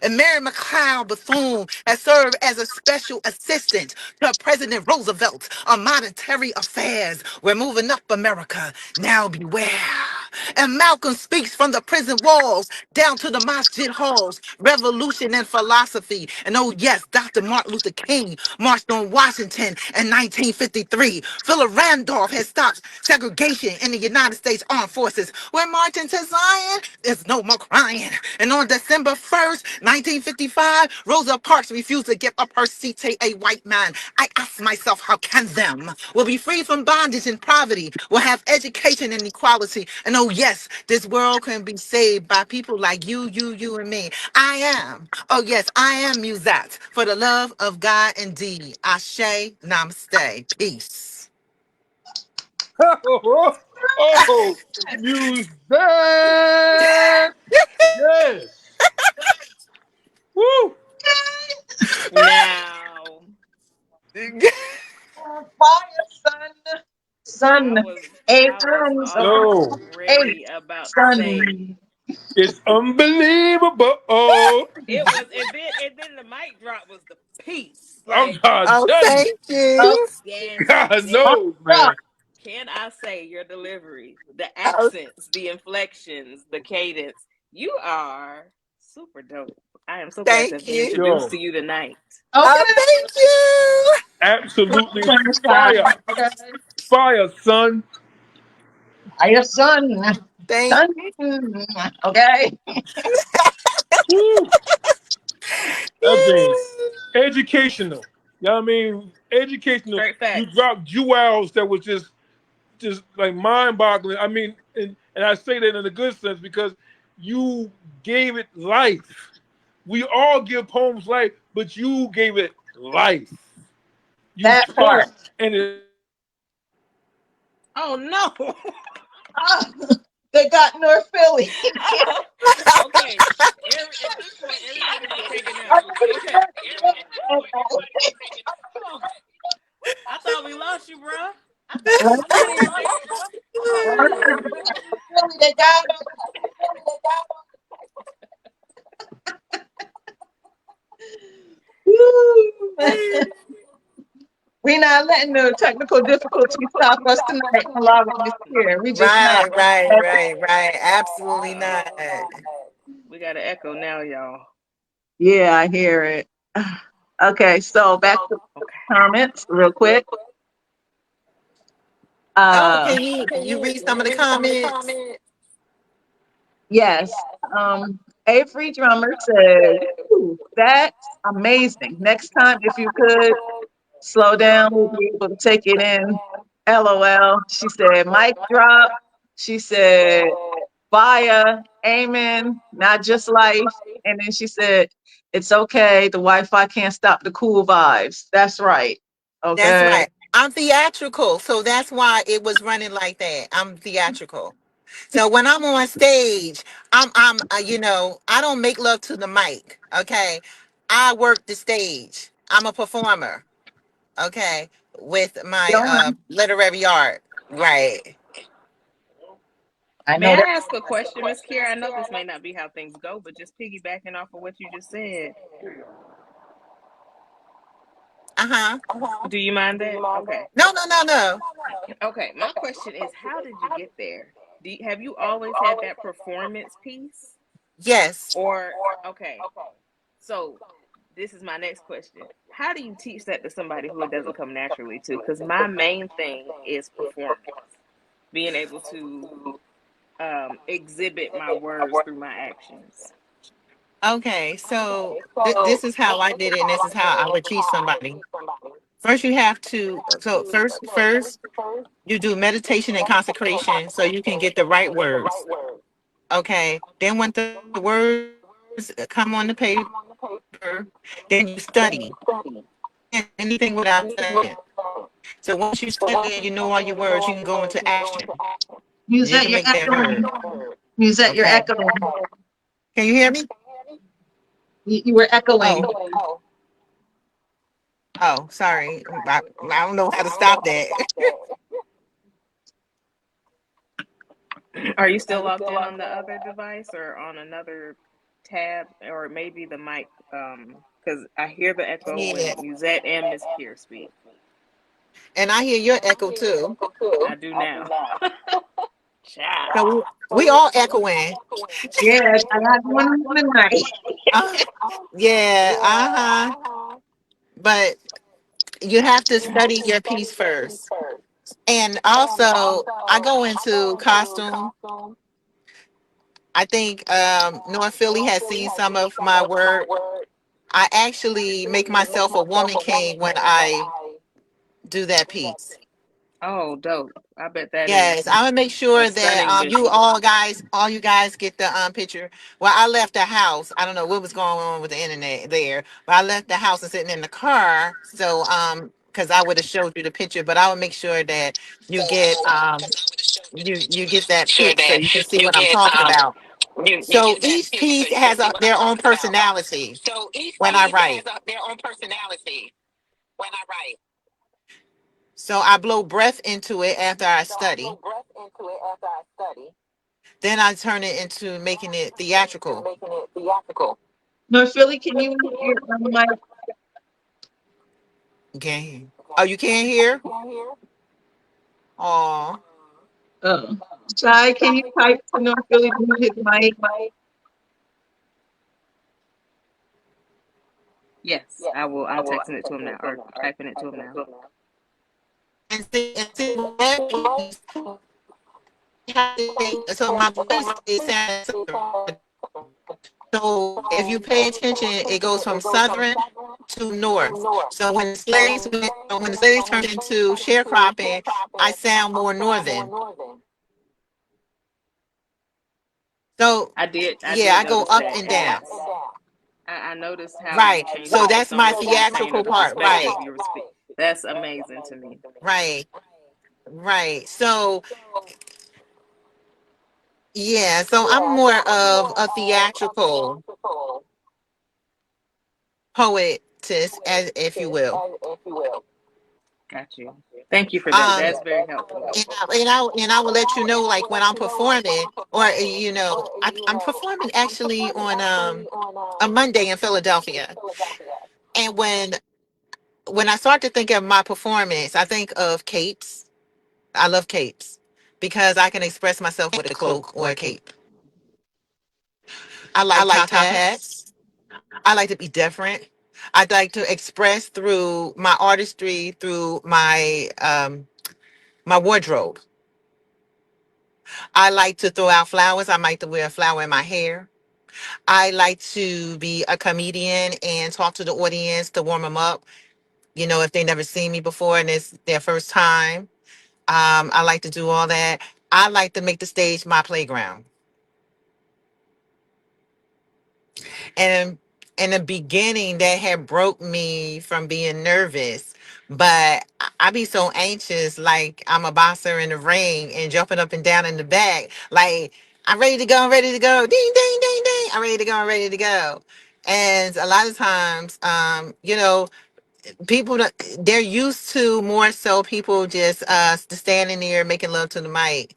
And Mary McLeod Bethune has served as a special assistant to President Roosevelt on monetary affairs. We're moving up America. Now beware. And Malcolm speaks from the prison walls down to the masjid halls. Revolution and philosophy. And oh yes, Dr. Martin Luther King marched on Washington in 1953. Philip Randolph has stopped segregation in the United States Armed Forces. We're marching to Zion. There's no more crying. And on December 1st, 1955, Rosa Parks refused to give up her seat to a white man. I ask myself, how can them? Will be free from bondage and poverty. Will have education and equality. And oh yes, this world can be saved by people like you, and me. I am. Oh yes, I am Musszette for the love of God indeed. Ashe, namaste, peace. Oh, music. Yes. Woo. Now, Fire, son. I Son. was Eight I was times Yo, eight. already about to say Son. it's unbelievable. Oh, it was, and then the mic drop was the piece. I'm Like, trying to Oh, tell you. thank Oh, you. yes, God my man. knows, God. man. Can I say your delivery, the Oh, accents, the inflections, the cadence? You are super dope. I am so glad to thank have been you. introduced Yo, to you tonight. Okay. Oh, thank you. absolutely Sunshine. fire. Okay. Fire, son. Fire, son. Thank Son. Okay. Woo. That thing. you. Educational. You know what I mean? Educational. Straight You facts. dropped jewels that was just like mind boggling. I mean, and I say that in a good sense because you gave it life. We all give poems life, but you gave it life. You That part. spoke, and it Oh no. Ah, they got North Philly. Okay. At this point, everybody be taking notes. Okay. Oh, I thought we lost you, bro. I thought you was still in there. They got we're not letting the technical difficulties stop us tonight, allowing this here. We just not. Right. Absolutely not. We got an echo now, y'all. Yeah, I hear it. Okay, so back to Okay. comments real quick. Oh, Uh can you read some of the comments? yes. Avery Drummer says, "Ooh, that's amazing. Next time if you could slow down, we'll be able to take it in. LOL." She said, "Mic drop." She said, "Fire, amen, not just life." And then she said, "It's okay. The Wi-Fi can't stop the cool vibes." That's right. That's Okay. right. I'm theatrical, so that's why it was running like that. I'm theatrical. So when I'm on stage, I don't make love to the mic. Okay, I work the stage. I'm a performer. Okay, with You my don't mind. literary art. Right. I May know that. I ask a question, Miss.KIR? I know this may not be how things go, but just piggybacking off of what you just said. Uh huh. Do you mind that? Okay. No. Okay. My question is, how did you get there? Have you always had that performance piece? Yes. Or, okay. So this is my next question. How do you teach that to somebody who it doesn't come naturally to? Because my main thing is performance, being able to exhibit my words through my actions. Okay. So this is how I did it, and this is how I would teach somebody. First, you have to. So first, you do meditation and consecration, so you can get the right words. Okay. Then when the words come on the paper, then you study. Anything without studying. So once you study and you know all your words, you can go into action. And you can Musette, you're make that echoing. heard. Musette, you're Okay. echoing. Can you hear me? You were echoing. Oh, sorry. I don't know how to stop that. Are you still logged in on the other device or on another tab, or maybe the mic? Because I hear the echo Yeah. when Musette and Mz.KIR speak. And I hear your echo too. I do now. Child. So we all echoing. Yes, I got one on tonight. Uh, yeah, uh-huh. But you have to study your piece first. And also, I go into costume. I think North Philly has seen some of my work. I actually make myself a woman king when I do that piece. Oh, dope. I bet that Yes, is I'm gonna make a sure that stunning visual. all you guys get the picture. Well, I left the house. I don't know what was going on with the internet there, but I left the house and sitting in the car. So because I would have showed you the picture, but I would make sure that you get you get that pic so you can see what I'm talking about. So each piece has their own personality when I write. So I blow breath into it after I study. Then I turn it into making it theatrical. North Philly, can you mute your mic? Okay. Oh, you can't hear? Oh. Oh. Shai, can you type to North Philly to mute his mic? Yes, I will. I'm texting it to him now or typing it to him now. And see that piece, so my voice is sounding. So if you pay attention, it goes from southern to north. So when the slaves turned into sharecropping, I sound more northern. So I yeah, did I go notice up that and down. as I noticed how you Right. changed So the that's persona my to theatrical the part. Right. perspective you were speaking. That's amazing to me. Right. Right. So yeah, so I'm more of a theatrical poetess, as if you will. Got you. Thank you for that. Um, That's very helpful. and I will let you know, like when I'm performing, or I'm performing actually on a Monday in Philadelphia, and when I start to think of my performance, I think of capes. I love capes because I can express myself with a cloak or a cape. I like top hats. I like to be different. I'd like to express through my artistry, through my wardrobe. I like to throw out flowers. I like to wear a flower in my hair. I like to be a comedian and talk to the audience to warm them up. If they never seen me before and it's their first time. I like to do all that. I like to make the stage my playground. And in the beginning, that had broke me from being nervous. But I be so anxious, like I'm a boxer in the ring and jumping up and down in the back. Like, I'm ready to go, I'm ready to go. Ding, ding, ding, ding. I'm ready to go, I'm ready to go. And a lot of times, people, they're used to more so people just standing there making love to the mic.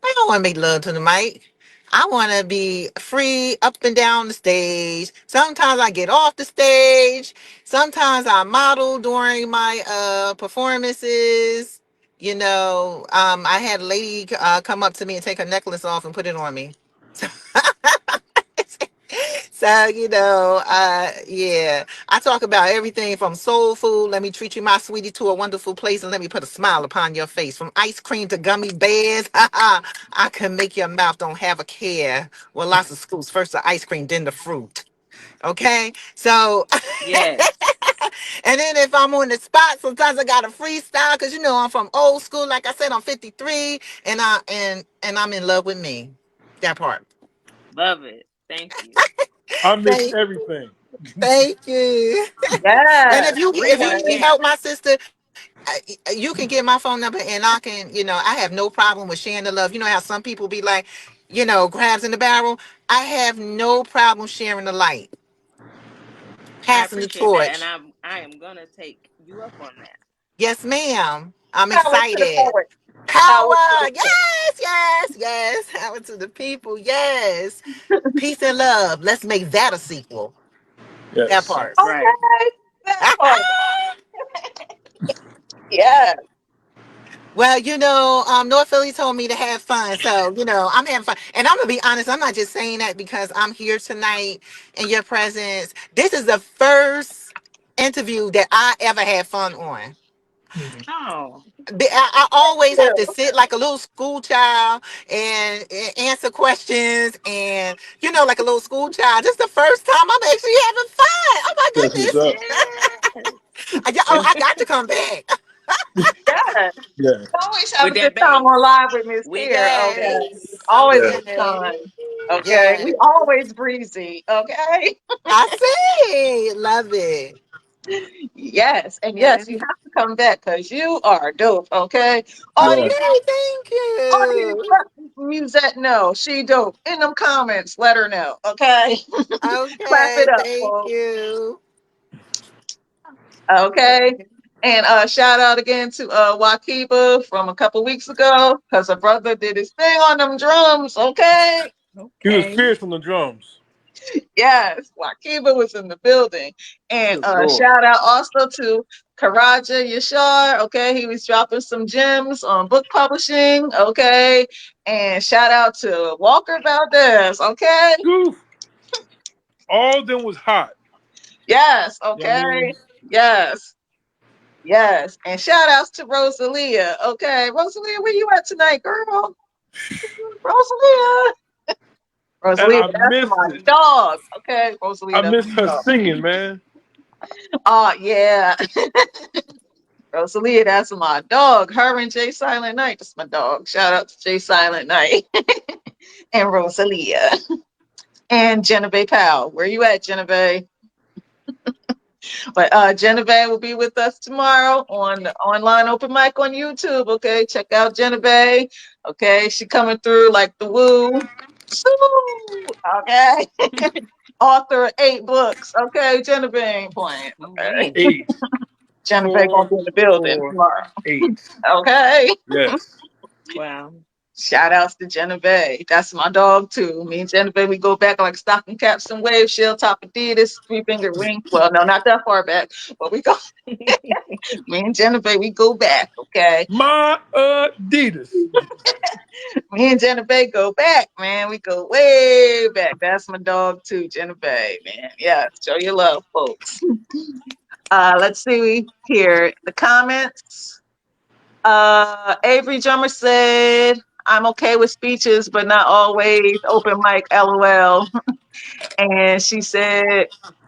I don't want to make love to the mic. I want to be free up and down the stage. Sometimes I get off the stage. Sometimes I model during my performances. I had a lady come up to me and take her necklace off and put it on me. So, yeah, I talk about everything from soul food. Let me treat you, my sweetie, to a wonderful place and let me put a smile upon your face. From ice cream to gummy bears, I can make your mouth don't have a care. Well, lots of schools. First the ice cream, then the fruit. Okay, so Yes. and then if I'm on the spot, sometimes I got a freestyle because I'm from old school. Like I said, I'm 53, and I'm in love with me. That part. Love it. Thank you. I mix Thank, everything. thank you. And Yes, if you need yes. help, my sister, you can get my phone number, and I can, I have no problem with sharing the love. You know how some people be like, crabs in the barrel. I have no problem sharing the light, I passing the appreciate that, and torch. I am gonna take you up on that. Yes, ma'am. I'm Power to the excited. poet. Power to Power. the poet. Yes, yes, yes. Power to the people. Yes. Peace and love. Let's make that a sequel. That Yes. part. That's right. Okay, that part. Yeah. Well, North Philly told me to have fun. So, I'm having fun. And I'm going to be honest, I'm not just saying that because I'm here tonight in your presence. This is the first interview that I ever had fun on. Oh, I always have to Yeah. sit like a little school child and answer questions and, like a little school child. This is the first time I'm actually having fun. Oh, my That's what's goodness. up. yes. I got to come back. Yes. Yeah, Always have With a good that time on bass. live with Miss With Kier. that Okay. Yes. bass. Always a yeah. good Okay. time. Okay. Yes. We always breezy. Okay. I see. Love it. Yes. And yes, Yes. you have to come back because you are dope. Okay. Yeah. Audience, Okay. Thank audience, you. let Musette know she dope. In them comments, let her know. Okay. Clap Okay. it up, Thank folks. you. Okay. And shout out again to Wakiba from a couple weeks ago because her brother did his thing on them drums. Okay. He was Okay. fierce on the drums. Yes, Wakiba was in the building. And Good lord. shout out also to Karaja Yashar. Okay. He was dropping some gems on book publishing. Okay. And shout out to Walker Valdez. Okay. Whew. All of them was hot. Yes. You know what I Okay. mean? Yes. Yes. And shout outs to Rosalia. Okay. Rosalia, where you at tonight, girl? Rosalia. And Rosalia, I that's missed my it. dog. Okay. I Rosalia, that's missed my her dog. singing, man. Oh, yeah. Rosalia, that's my dog. Her and Jay Silent Night. That's my dog. Shout out to Jay Silent Night and Rosalia and Genevieve Powell. Where you at, Genevieve? But Genevieve will be with us tomorrow on the online open mic on YouTube. Okay, check out Genevieve. Okay, she coming through like the woo. Sue. Okay, author of 8 books. Okay, Genevieve ain't playing. Oh Okay, man. 8, Genevieve gonna 4, be in the building 4, tomorrow. 8. Okay. Yes. Wow. Shout outs to Genevieve. That's my dog too. Me and Genevieve, we go back like stocking caps and waves, shell top Adidas, 3 finger ring. Well, no, not that far back, but we go. Me and Genevieve, we go back. Okay. My Adidas. Me and Genevieve go back, man. We go way back. That's my dog too, Genevieve, man. Yeah, show your love, folks. Let's see here. The comments. Avery Drummer said, I'm okay with speeches, but not always. Open mic, LOL. And she said,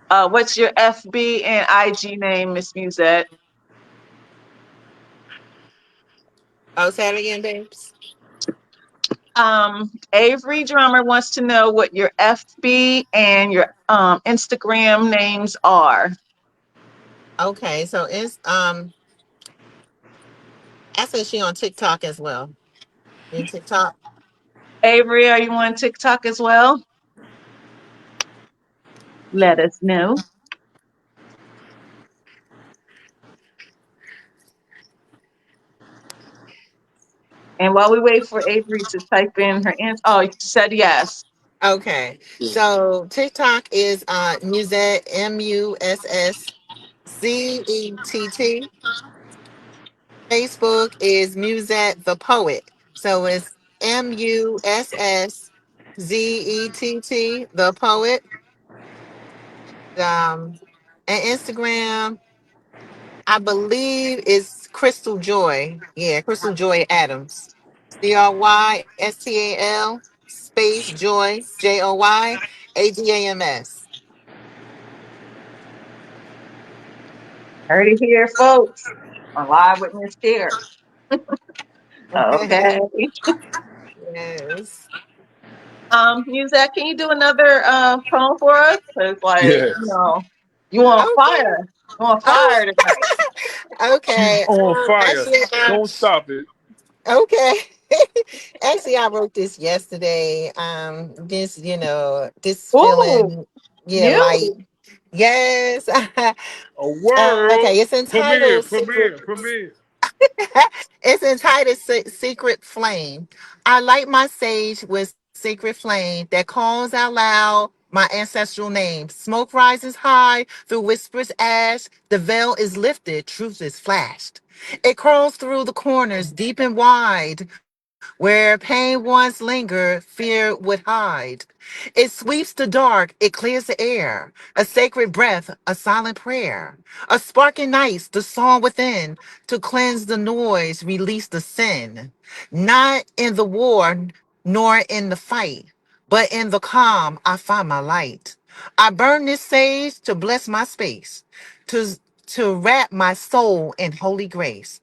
what's your FB and IG name, Miss Musette? Oh, say it again, babes. Avery Drummer wants to know what your FB and your Instagram names are. Okay. So it's I said she on TikTok as well. In TikTok. Avery, are you on TikTok as well? Let us know. And while we wait for Avery to type in her answer, oh, you said yes. Okay. So TikTok is Mussett, Musszett. Facebook is Mussette the Poet. So it's Musszett the Poet. Um, and Instagram, I believe is Crystal Joy. Yeah, Crystal Joy Adams. CRYSTAL space Joy JOYADAMS. Heard it here, folks. On live with Miss Kier. Okay. Yes. Muzak, can you do another poem for us? Cause like, Yes. you on Okay. fire. You on Oh, fire tonight. She's okay. on fire. Actually, Don't stop it. okay. Actually, I wrote this yesterday. This Ooh, feeling, yeah, light. you. Yes. A world Okay, it's premiere, entitled Secret. premiere, premiere. It's entitled Secret Flame. I light my sage with secret flame that calls out loud. my ancestral name. Smoke rises high through whispers ash. The veil is lifted, truth is flashed. It crawls through the corners deep and wide. Where pain once lingered, fear would hide. It sweeps the dark, it clears the air. A sacred breath, a silent prayer. A spark ignites the song within to cleanse the noise, release the sin. Not in the war, nor in the fight, but in the calm, I find my light. I burn this sage to bless my space, to, to wrap my soul in holy grace.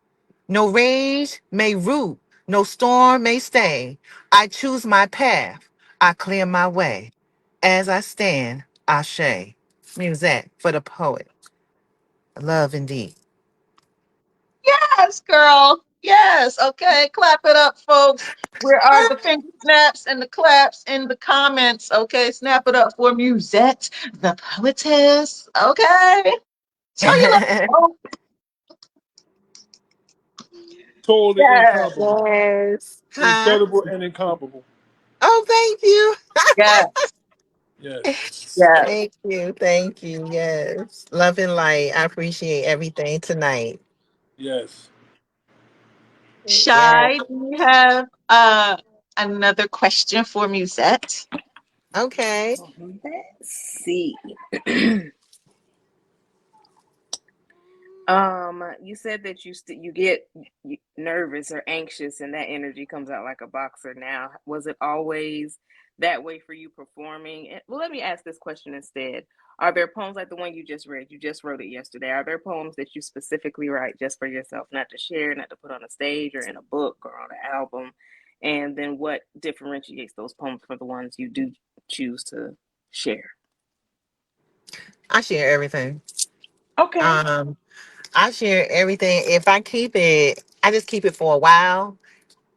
No rage may root, no storm may stay. I choose my path, I clear my way. As I stand, Ashe. Musette for the poet. Love indeed. Yes, girl. Yes. Okay. Clap it up, folks. Where are the finger snaps and the claps in the comments? Okay. Snap it up for Musette, the poetess. Okay. Show your love. Oh, Totally yes. incomparable. Yes. Huh? Incredible and incomparable. Oh, thank you. Yes. Yes. Yes. Thank you. Thank you. Yes. Love and light. I appreciate everything tonight. Yes. Yes. Shy, do you have another question for Musette? Okay. Let's see. You said that you get nervous or anxious, and that energy comes out like a boxer. Now, was it always that way for you performing? Well, let me ask this question instead. Are there poems like the one you just read? You just wrote it yesterday. Are there poems that you specifically write just for yourself, not to share, not to put on a stage or in a book or on an album? And then what differentiates those poems from the ones you do choose to share? I share everything. Okay. Um, I share everything. If I keep it, I just keep it for a while.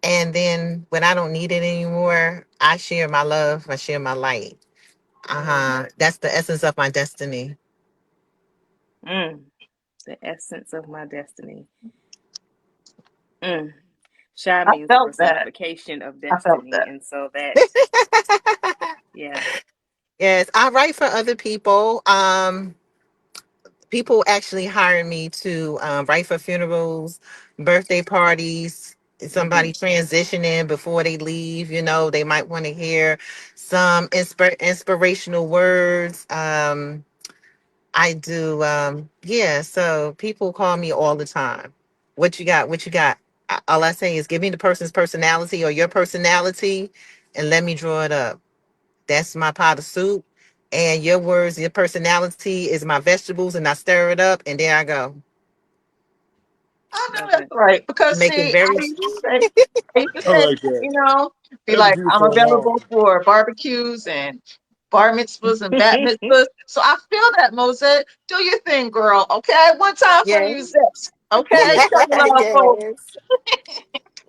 And then when I don't need it anymore, I share my love, I share my light. Uh-huh. That's the essence of my destiny. Mm, the essence of my destiny. Mm. Shai I means the felt that. personification of I felt destiny. that. And so that, yeah. Yes, I write for other people. People actually hire me to write for funerals, birthday parties, Mm-hmm. somebody transitioning before they leave, they might want to hear some inspirational words. I do, yeah, so people call me all the time. What you got? What you got? All I say is give me the person's personality or your personality and let me draw it up. That's my pot of soup. And your words, your personality is my vegetables, and I stir it up, and there I go. I know Love that's it. right. Because Make it see, very. I used to I say, like that. be That was like, you I'm for a while. available for barbecues and bar mitzvahs and bat mitzvahs. So I feel that, Mosette. Do your thing, girl. Okay. One time for Yes. Musette. Okay. Yeah. Show love, folks. Yes.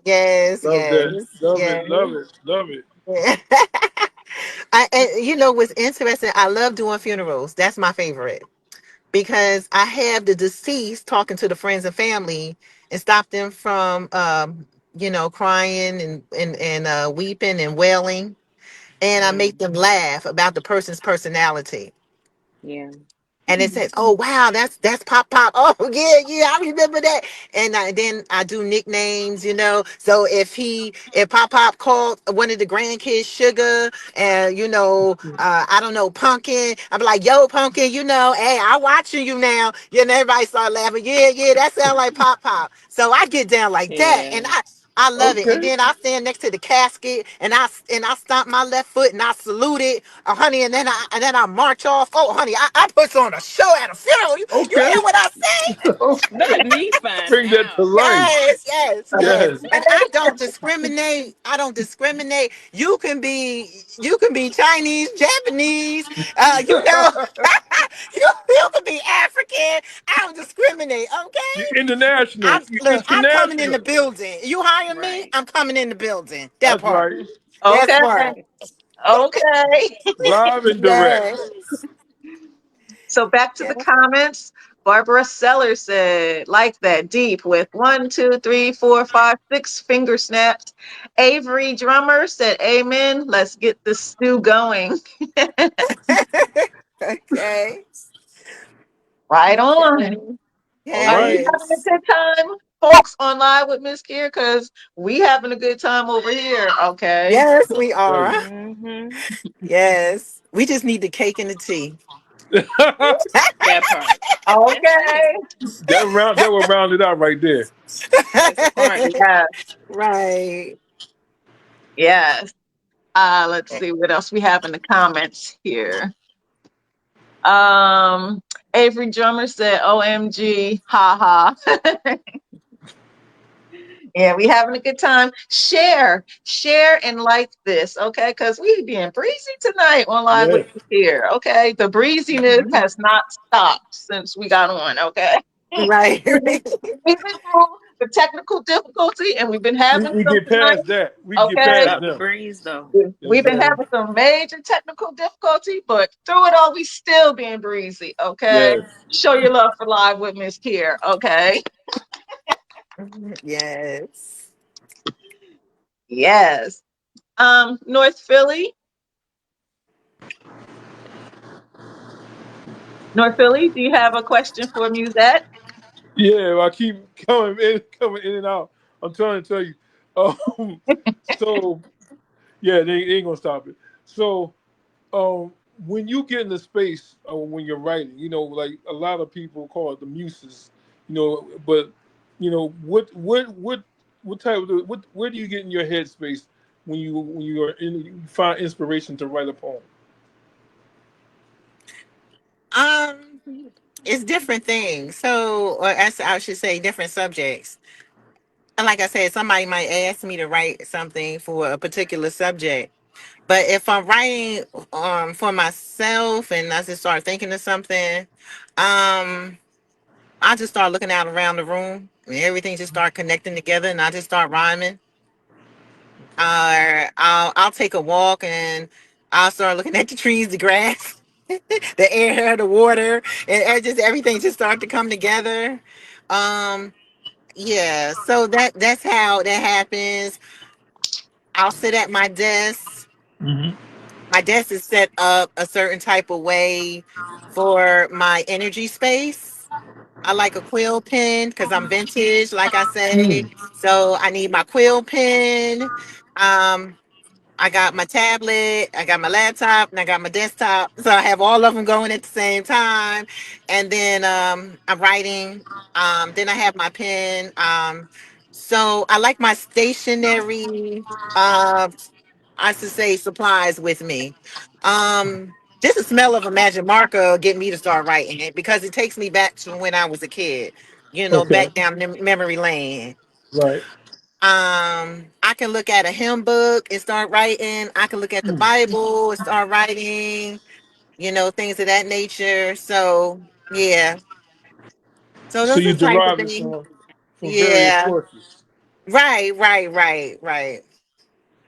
Yes. Love that. Yes. Love it. Yes. Love it. Love it. Yeah. And what's interesting? I love doing funerals. That's my favorite because I have the deceased talking to the friends and family and stop them from, crying and weeping and wailing, and I make Mm, them laugh about the person's personality. yeah. And it says, "Oh wow, that's Pop Pop. Oh yeah, yeah, I remember that." And then I do nicknames, So if Pop Pop called one of the grandkids Sugar, and I don't know, Pumpkin, I'm like, "Yo, Pumpkin, hey, I'm watching you now." Everybody start laughing. Yeah, yeah, that sounds like Pop Pop. So I get down like that, and Yeah. I love it. And Okay. then I stand next to the casket and I stomp my left foot and I salute it, honey, and then I march off. Oh, honey, I put on a show at a funeral. You Okay. hear what I say? Let me find Bring that to out. life. Yes, yes, yes. Yes. And I don't discriminate. I don't discriminate. You can be Chinese, Japanese, you know, you can be African. I don't discriminate. You're Okay. international. You're I'm coming in the international. building. You hire me, Right. I'm coming in the building. That That's part. right. That's Okay. part. Okay. Live and direct. Yes. So back to the Yes. comments. Barbara Seller said, like that, deep with 1, 2, 3, 4, 5, 6 finger snaps. Avery Drummer said, amen. Let's get the stew going. Okay. Right on. Okay. All Are we right. having a Yes. good time, folks, on live with Mz.KIR? Because we having a good time over here, okay? Yes, we are. Great. Mm-hmm. Yes. We just need the cake and the tea. That part. Okay. That will round it out right there. That's a part. Yes. Right. Yes. Let's see what else we have in the comments here. Avery Drummer said, OMG, haha. Yeah, we having a good time. Share, and like this, okay? Because we being breezy tonight on Live with Yes. You here, okay? The breeziness Mhm. has not stopped since we got on, okay? Right. We've been through the technical difficulty and we've been having We some get tonight, past that. We get It's okay? past about the them. breeze, though. You know We've what been I'm saying? having some major technical difficulty, but through it all, we still being breezy, okay? Yes. Show your love for Live with Mz.KIR, okay? Yes. Yes. North Philly. North Philly, do you have a question for Musette? Yeah, I keep coming in and out. I'm trying to tell you. Um, so yeah, they ain't gonna stop it. So um, when you get in the space when you're writing, like a lot of people call it the muses, but what type of where do you get in your headspace you find inspiration to write a poem? Um, it's different things. So, or as I should say, different subjects. And like I said, somebody might ask me to write something for a particular subject. But if I'm writing for myself and I just start thinking of something, um, I just start looking out around the room and everything just start connecting together and I just start rhyming. Or I'll take a walk and I'll start looking at the trees, the grass, the air, the water, and just everything just start to come together. Um, yeah, so that's how that happens. I'll sit at my desk. Hmm. My desk is set up a certain type of way for my energy space. I like a quill pen because I'm vintage, like I say. So I need my quill pen. Um, I got my tablet, I got my laptop, and I got my desktop. So I have all of them going at the same time. And then I'm writing. Then I have my pen. So I like my stationery, I should say, supplies with me. Just the smell of a magic marker get me to start writing it because it takes me back to when I was a kid, Okay. back down memory lane. Right. I can look at a hymn book and start writing. I can look at the Bible and start writing, things of that nature. So yeah. So So those you are the type of derive it things. from various Yeah. sources. Right.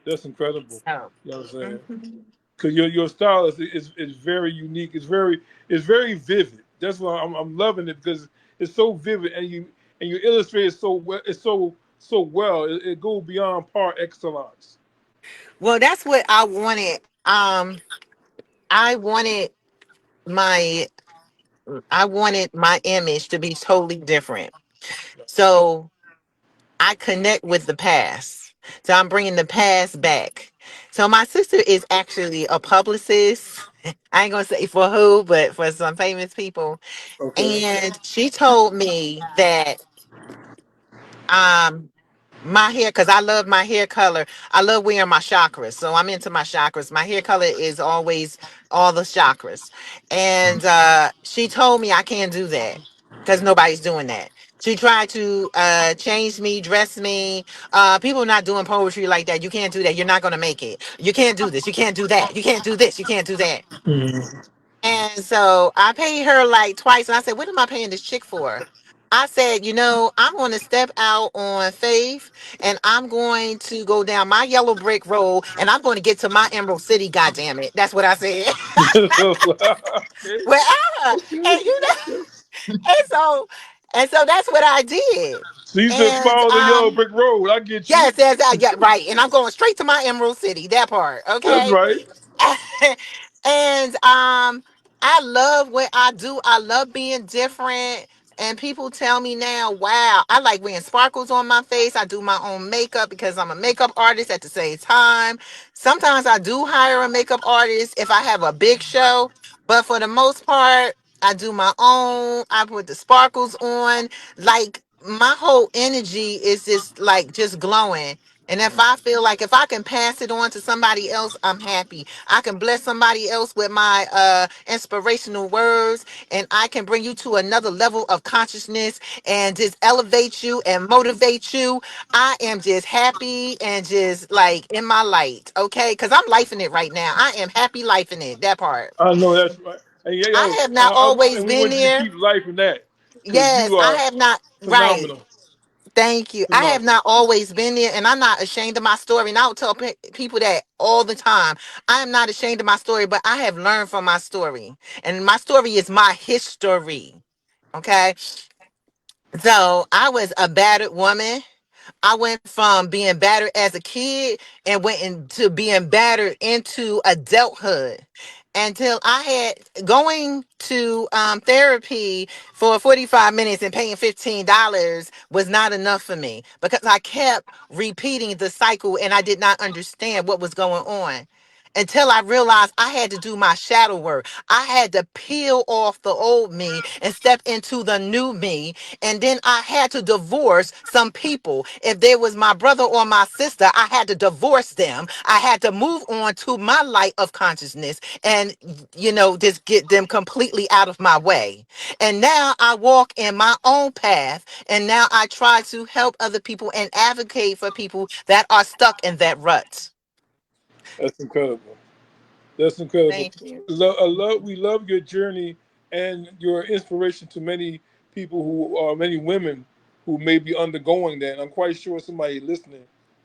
That's incredible. So You know what I'm saying? mhm. Because your style is very unique. It's very vivid. That's why I'm loving it because it's so vivid and you illustrate it so well. It's so well. It goes beyond par excellence. Well, that's what I wanted. I wanted my I wanted my image to be totally different. So I connect with the past. So I'm bringing the past back. So my sister is actually a publicist. I ain't gonna say for who, but for some famous people. Okay. And she told me that um my hair, because I love my hair color. I love wearing my chakras. So I'm into my chakras. My hair color is always all the chakras. And she told me I can't do that because nobody's doing that. She tried to change me, dress me. People are not doing poetry like that. You can't do that. You're not going to make it. You can't do this. You can't do that. You can't do this. You can't do that. Mhm. And so I paid her like twice. And I said, what am I paying this chick for? I said, I'm going to step out on faith and I'm going to go down my yellow brick road and I'm going to get to my Emerald City. God damn it. That's what I said. Okay. well, Okay. and Okay. and so that's what I did. So you just And follow the yellow brick road. I get you. yes, yes, I get right. And I'm going straight to my Emerald City, that part. That's Okay. right. And I love what I do. I love being different. And people tell me now, wow, I like wearing sparkles on my face. I do my own makeup because I'm a makeup artist at the same time. Sometimes I do hire a makeup artist if I have a big show, but for the most part, I do my own. I put the sparkles on. Like my whole energy is just like just glowing. And if I feel like if I can pass it on to somebody else, I'm happy. I can bless somebody else with my inspirational words, and I can bring you to another level of consciousness and just elevate you and motivate you. I am just happy and just like in my light, okay? Because I'm lifing it right now. I am happy lifing it, that part. I know that's right. And yeah, I yo, have not always and we been want you to there. keep life in that because Yes, you I are have not. Right. phenomenal. Thank you. I have Phenomenal. not always been there, and I'm not ashamed of my story. And I will tell people that all the time. I am not ashamed of my story, but I have learned from my story, and my story is my history. Okay, so I was a battered woman. I went from being battered as a kid and went into being battered into adulthood until I had going to therapy for 45 minutes and paying $15 was not enough for me because I kept repeating the cycle and I did not understand what was going on. Until I realized I had to do my shadow work. I had to peel off the old me and step into the new me, and then I had to divorce some people. If there was my brother or my sister, I had to divorce them. I had to move on to my light of consciousness and, just get them completely out of my way. And now I walk in my own path. And now I try to help other people and advocate for people that are stuck in that rut. That's incredible. That's incredible. Thank you. We love your journey and your inspiration to many people who are many women who may be undergoing that. And I'm quite sure somebody listening,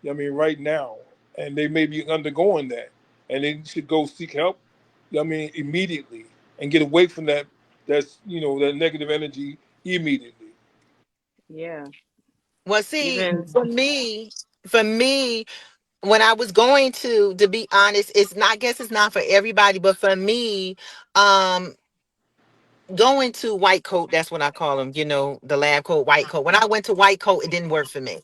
I mean, right now, and they may be undergoing that, and they should go seek help. I mean, immediately and get away from that. That's that negative energy immediately. Yeah. Well, see, Even for me, when I was going to be honest, it's not, I guess it's not for everybody, but for me, um, going to white coat, that's what I call them, the lab coat, white coat. When I went to white coat, it didn't work for me.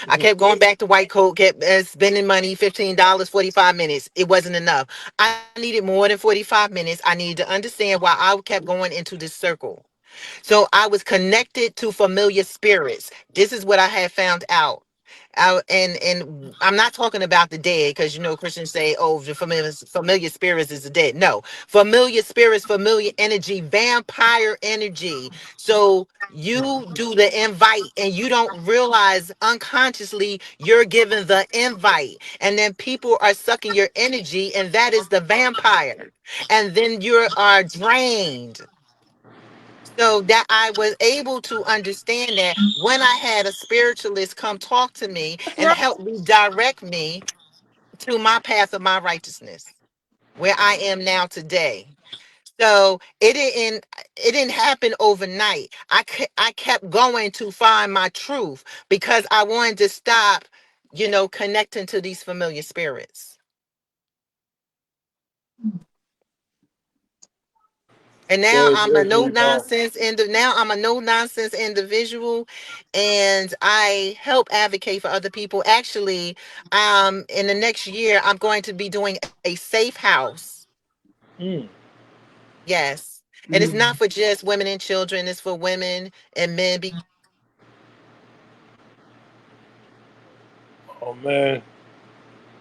I Mhm. kept going back to white coat, kept spending money, $15, 45 minutes. It wasn't enough. I needed more than 45 minutes. I needed to understand why I kept going into this circle. So I was connected to familiar spirits. This is what I had found out. And I'm not talking about the dead because Christians say, "Oh, the familiar spirits is the dead." No, familiar spirits, familiar energy, vampire energy. So you do the invite, and you don't realize unconsciously you're given the invite, and then people are sucking your energy, and that is the vampire, and then you are drained. So that I was able to understand that when I had a spiritualist come talk to me that's and right. help me direct me to my path of my righteousness, where I am now today. So it didn't happen overnight. I kept going to find my truth because I wanted to stop, connecting to these familiar spirits. And now That is I'm a no absolutely powerful. nonsense now I'm a no nonsense individual, and I help advocate for other people. Actually, in the next year I'm going to be doing a safe house. Mm. Yes. And it's not for just women and children, it's for women and men because Oh man,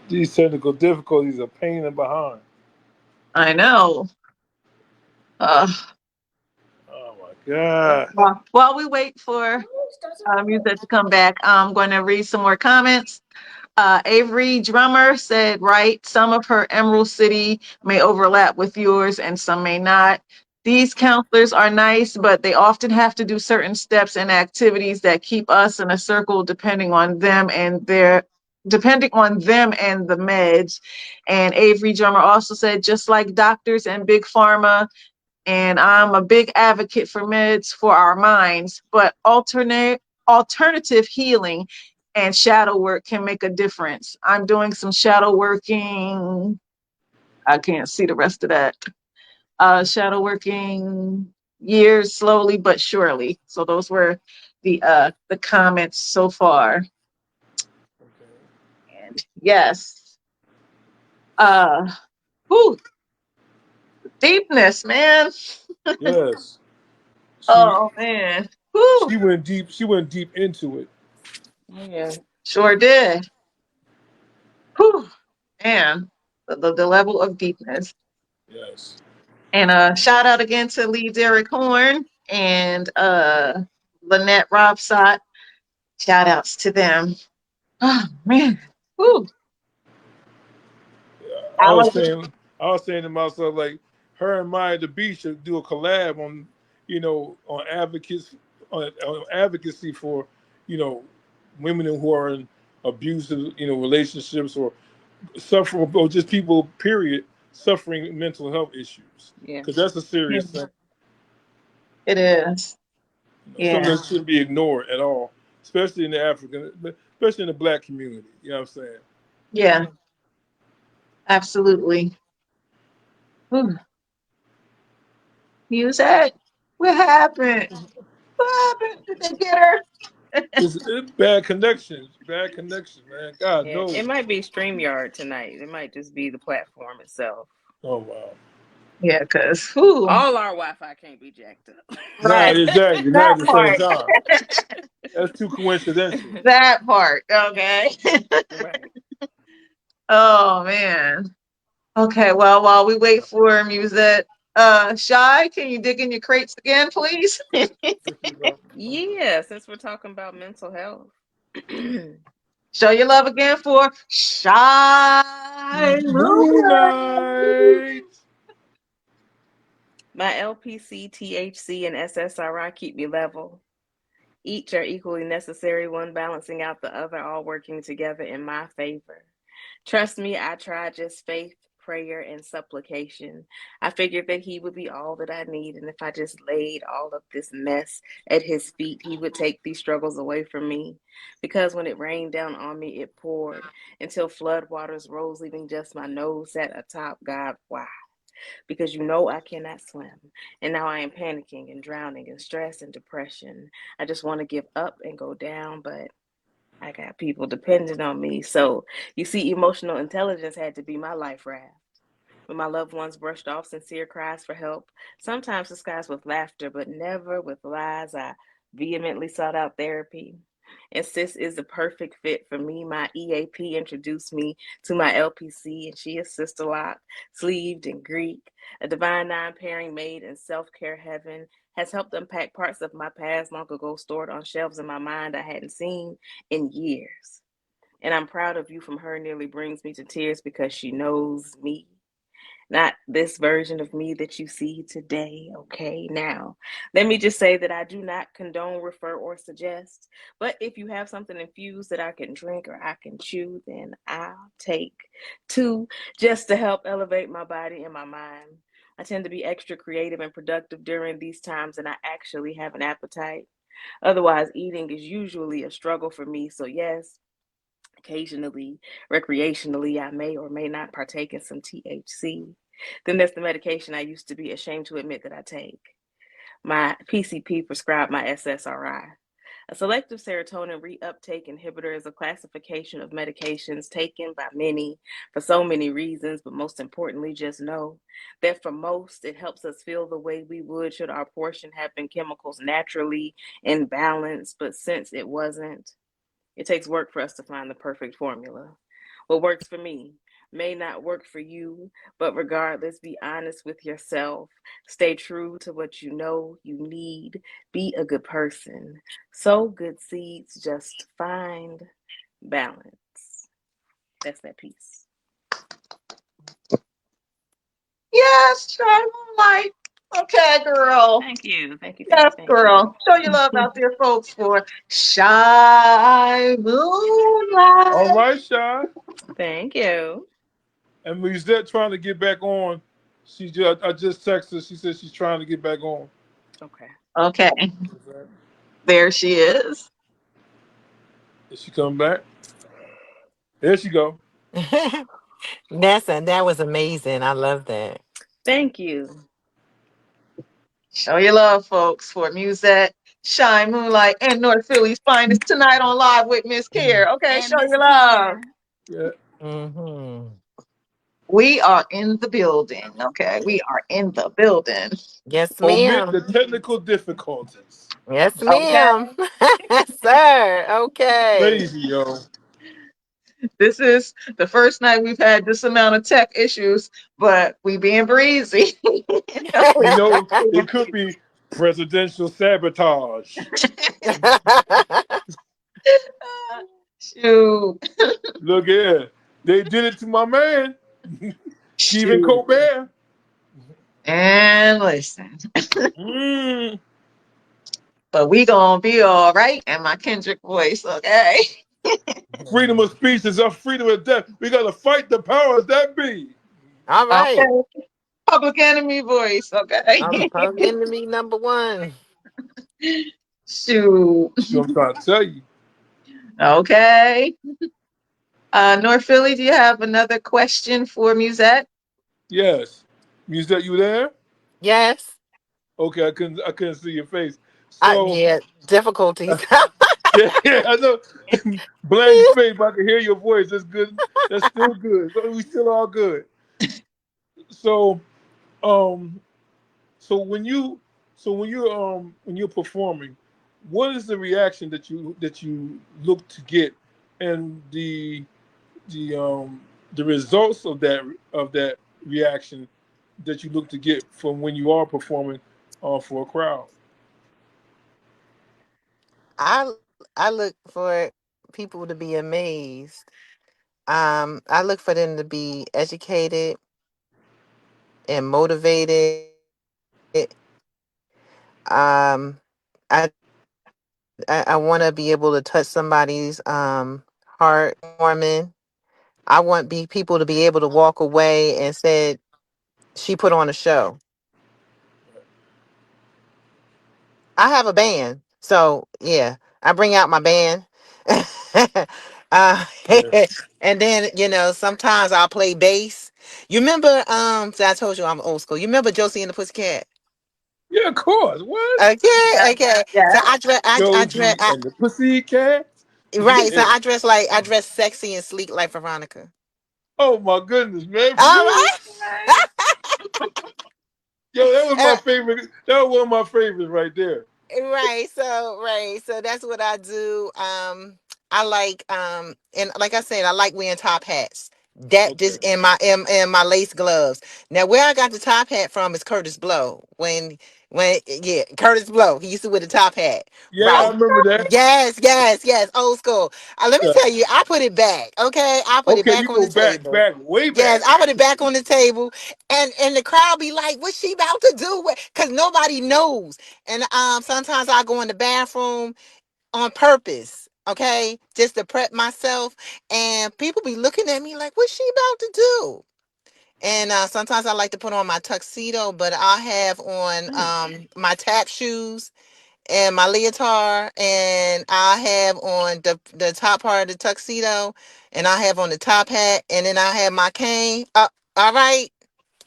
these technical difficulties are pain in the behind. I know. Uh, Oh my god. while we wait for Musszette to come back, I'm going to read some more comments. Avery Drummer said, right, some of her Emerald City may overlap with yours and some may not. These counselors are nice, but they often have to do certain steps and activities that keep us in a circle depending on them and the meds. And Avery Drummer also said, just like doctors and big pharma, And I'm a big advocate for meds for our minds, but alternative healing and shadow work can make a difference. I'm doing some shadow working. I can't see the rest of that. Shadow working years slowly but surely. So those were the comments so far. And yes. Uh whew, deepness, man. Yes. She Oh man. Whew, she went deep. She went deep into it. Yeah. sure did. Whew, man. The level of deepness. Yes. And shout out again to Lee Derek Horn and Lynette Robsott. Shout outs to them. Oh man. Whew. I I was love saying, I was saying to myself, like, her and Maya the Beast should do a collab on, on on advocacy for, you know, women who are in abusive, relationships or suffering, or just people, period, suffering mental health issues, Yeah. because that's a Yeah, serious thing. it is. Something Yeah. that shouldn't be ignored at all, especially in the especially in the Black community. You know what I'm saying? Yeah, absolutely. Whew. Music. What happened? What happened? Did they get her? It's bad connections, man. God Yeah. It knows. might be StreamYard tonight. It might just be the platform itself. Oh wow. Yeah, because who? All our Wi-Fi can't be jacked up. Not Right. exactly, not That at the same part. time. That's too coincidental. That part. Okay. Right. Oh man. Okay, well, while we wait for music, Shy, can you dig in your crates again, please? Yeah, since we're talking about mental health. Show your love again for Shy Moonlight. Moonlight. My LPC, THC, and SSRI keep me level. Each are equally necessary, one balancing out the other, all working together in my favor. Trust me, I tried just faith, prayer, and supplication. I figured that he would be all that I need, and if I just laid all of this mess at his feet, he would take these struggles away from me. Because when it rained down on me, it poured until floodwaters rose, leaving just my nose sat atop. God, why? Because you know I cannot swim. And now I am panicking and drowning in stress and depression. I just want to give up and go down, but I got people dependent on me. So you see, emotional intelligence had to be my life raft. When my loved ones brushed off sincere cries for help, sometimes disguised with laughter, but never with lies, I vehemently sought out therapy. And sis is the perfect fit for me. My EAP introduced me to my LPC, and she is sister locked, sleeved in Greek. A divine nine pairing made in self care heaven has helped unpack parts of my past long ago stored on shelves in my mind I hadn't seen in years. And I'm proud of you from her nearly brings me to tears because she knows me. Not this version of me that you see today. Okay, now let me just say that I do not condone, refer, or suggest. But if you have something infused that I can drink or I can chew, then I'll take two just to help elevate my body and my mind. I tend to be extra creative and productive during these times, and I actually have an appetite. Otherwise, eating is usually a struggle for me. So, yes, occasionally, recreationally, I may or may not partake in some THC. Then there's the medication I used to be ashamed to admit that I take. My PCP prescribed my SSRI. A selective serotonin reuptake inhibitor is a classification of medications taken by many for so many reasons, but most importantly, just know that for most, it helps us feel the way we would should our portion have been chemicals naturally in balance, but since it wasn't, it takes work for us to find the perfect formula. What works for me may not work for you, but regardless, be honest with yourself. Stay true to what you know you need. Be a good person. Sow good seeds, just find balance. That's that piece. Yes, Shy Moonlight. Okay, girl. Thank you. Thank you. Thank you. Yes, Thank you. girl. Show your love out there, folks, for Shy Moonlight. All right, Shy. Thank you. And Musszette trying to get back on. She just I just texted her. She said she's trying to get back on. Okay. Okay, Okay. there she is. Is she coming back? There she go. That was amazing. I love that. Thank you. Show your love, folks, for Musette, Shai Moonlight, and North Philly's finest tonight on Live with Mz.KIR. Okay, And show Miss your love. Kier. Yeah. Hmm. We are in the building. Okay, we are in the building. Yes, Omit ma'am. the technical difficulties. Yes, Okay, ma'am. Sir. Okay. Crazy, yo. this is the first night we've had this amount of tech issues, but we being breezy. You We know, being it could be presidential sabotage. shoot, Look here. They did it to my man, Stephen shoot, Colbert. and listen. Mm. But we gonna be all right in my Kendrick voice, okay? Freedom of speech is our freedom of death. We got to fight the powers that be. All right. Okay. Public enemy voice, okay? I'm punk enemy number one. Shoot. So I'm trying to tell you. Okay. North Philly, do you have another question for Musette? Yes. Musette, you there? Yes. Okay, I couldn't see your face. So Yeah, difficulties. yeah, yeah, I know. Blank space, but I can hear your voice. That's good. That's still good. So we still all good. So um so when you're performing, what is the reaction that you look to get, and the results of that reaction that you look to get from when you are performing for a crowd? I I look for people to be amazed. I look for them to be educated and motivated. Um, I want to be able to touch somebody's heart warming. I want people to be able to walk away and said she put on a show. I have a band, so yeah, I bring out my band. uh, Yeah, and then sometimes I'll play bass. You remember? So I told you I'm old school. You remember Josie and the Pussycat? yeah, of course. What? Okay, Yeah. okay. So Yeah. Josie and the Pussycats. right. So Yeah. I dress sexy and sleek like Veronica. Oh my goodness, man! For All real? right. Yo, that was Uh, my favorite. That was one of my favorites right there. right. So that's what I do. I like and like I said, I like wearing top hats. That Okay. just in my lace gloves. Now where I got the top hat from is Curtis Blow. When yeah, Curtis Blow. He used to wear the top hat. Yeah, I Right. remember that. Yes. Old school. Let me Yeah. tell you, I put it back. Okay. I put it Okay, you back on go the back, table. back, way Yes, back. I put it back on the table, and the crowd be like, "What's she about to do?" Because nobody knows. And sometimes I go in the bathroom on purpose, okay, just to prep myself, and people be looking at me like, "What's she about to do?" And sometimes I like to put on my tuxedo, but I have on my tap shoes and my leotard, and I have on the top part of the tuxedo, and I have on the top hat, and then I have my cane. All right.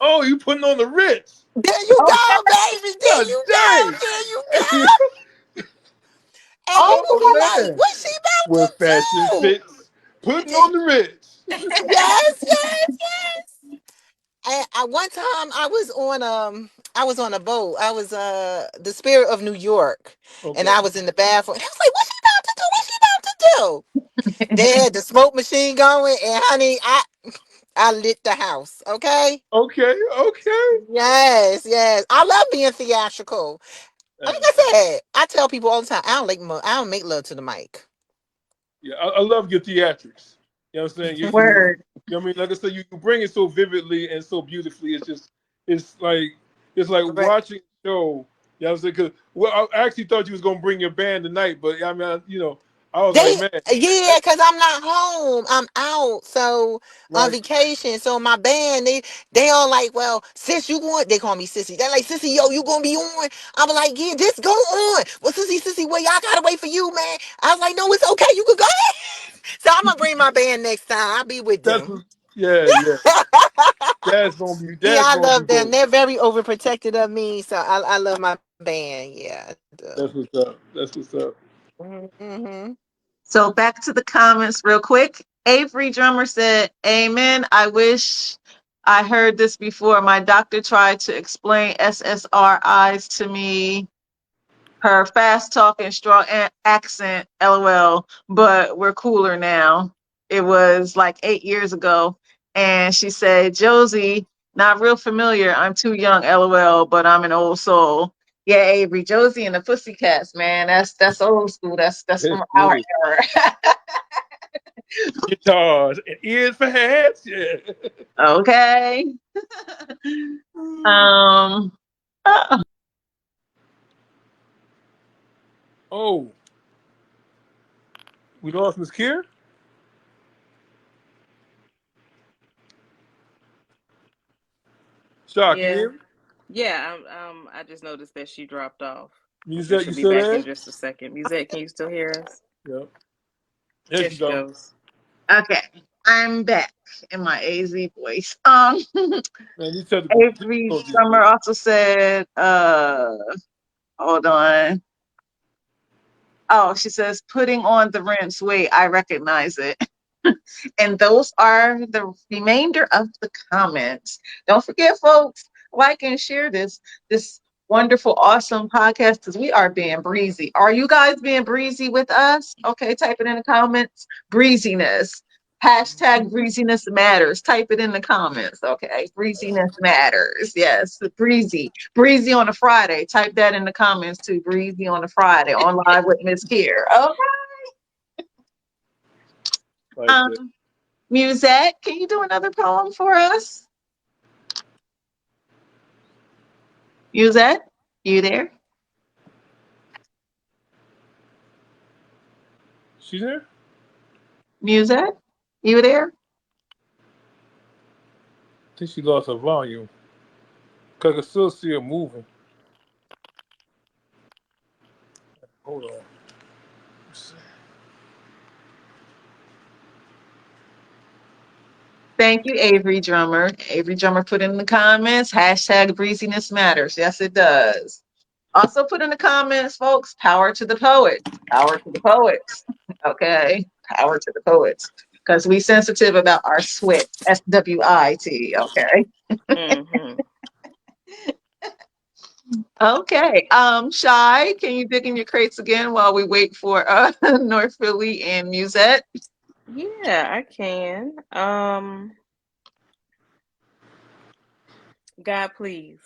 Oh, you putting on the Ritz? There you Okay. go, baby. There God you go. dang! There you go. And people Oh be Oh, like, man, "What's she about where to fashion do?" fits, putting on the Ritz. Yes. One time I was on a boat. I was the Spirit of New York, and Okay. I was in the bathroom. And I was like, "What's she about to do? What's she about to do?" They had the smoke machine going, and honey, I lit the house. Okay. Okay. Okay. Yes. I love being theatrical. Like Hey, I said, I tell people all the time, I don't make love to the mic. yeah, I love your theatrics. You know what I'm saying? word. You know what I mean? Like I said, you bring it so vividly and so beautifully. It's like, it's like Right. watching a show. You know what I'm saying? Cause, well, I actually thought you was gonna bring your band tonight, but I mean, I was They, like, man, yeah, that, because I'm not home. I'm out. So on right? vacation. So my band, they all like, well, sis, you going? They call me Sissy. They're like, Sissy, yo, you gonna be on? I'm like, yeah, just go on. Well, Sissy, wait, I gotta wait for you, man. I was like, no, it's okay. You can go ahead. So I'm gonna bring my band next time. I'll be with That's them. what, yeah, yeah. Yeah, That's I gonna be love them. dope. They're very overprotected of me. So I love my band. Yeah, I That's what's up. That's what's up. do. Hmm. So back to the comments real quick. Avery Drummer said, Amen. I wish I heard this before. My doctor tried to explain SSRIs to me. Her fast talking, strong accent, LOL. But we're cooler now. It was like 8 years ago. And she said, Josie, not real familiar. I'm too young, LOL, but I'm an old soul. Yeah, Avery, Josie and the Pussycats, man. That's old school. That's It from our is. era. Guitars and ears for hats. Yeah. Okay. um. uh, Oh, we lost Mz.KIR. Shai, can you Yeah. hear me? Yeah, I just noticed that she dropped off. But Musszette, you she'll be still back in there? just a second. Musette, can you still hear us? Yeah. There There she she go. goes. okay. I'm back in my AZ voice. Man, these technical Avery difficulties, man. Summer also said, hold on. Oh, she says, putting on the rinse. Wait, I recognize it. And those are the remainder of the comments. Don't forget, folks, like and share this wonderful, awesome podcast because we are being breezy. Are you guys being breezy with us? Okay, type it in the comments. Breeziness. Hashtag breeziness matters. Type it in the comments. Okay, breeziness matters. Yes, breezy. Breezy on a Friday. Type that in the comments too. Breezy on a Friday on live with Mz.KIR. Okay. Like that. Um, Musette, can you do another poem for us? Musette, you there? She there? Musette, you there? I think she lost her volume. Cause I can still see her moving. Hold on. Thank you, Avery Drummer. Avery Drummer put in the comments, hashtag breeziness matters. Yes, it does. Also put in the comments, folks, power to the poets. Power to the poets. Okay. Power to the poets. Because we sensitive about our SWIT. SWIT. Okay. Mm-hmm. Okay. Shy, can you dig in your crates again while we wait for North Philly and Musette? Yeah, I can. God, please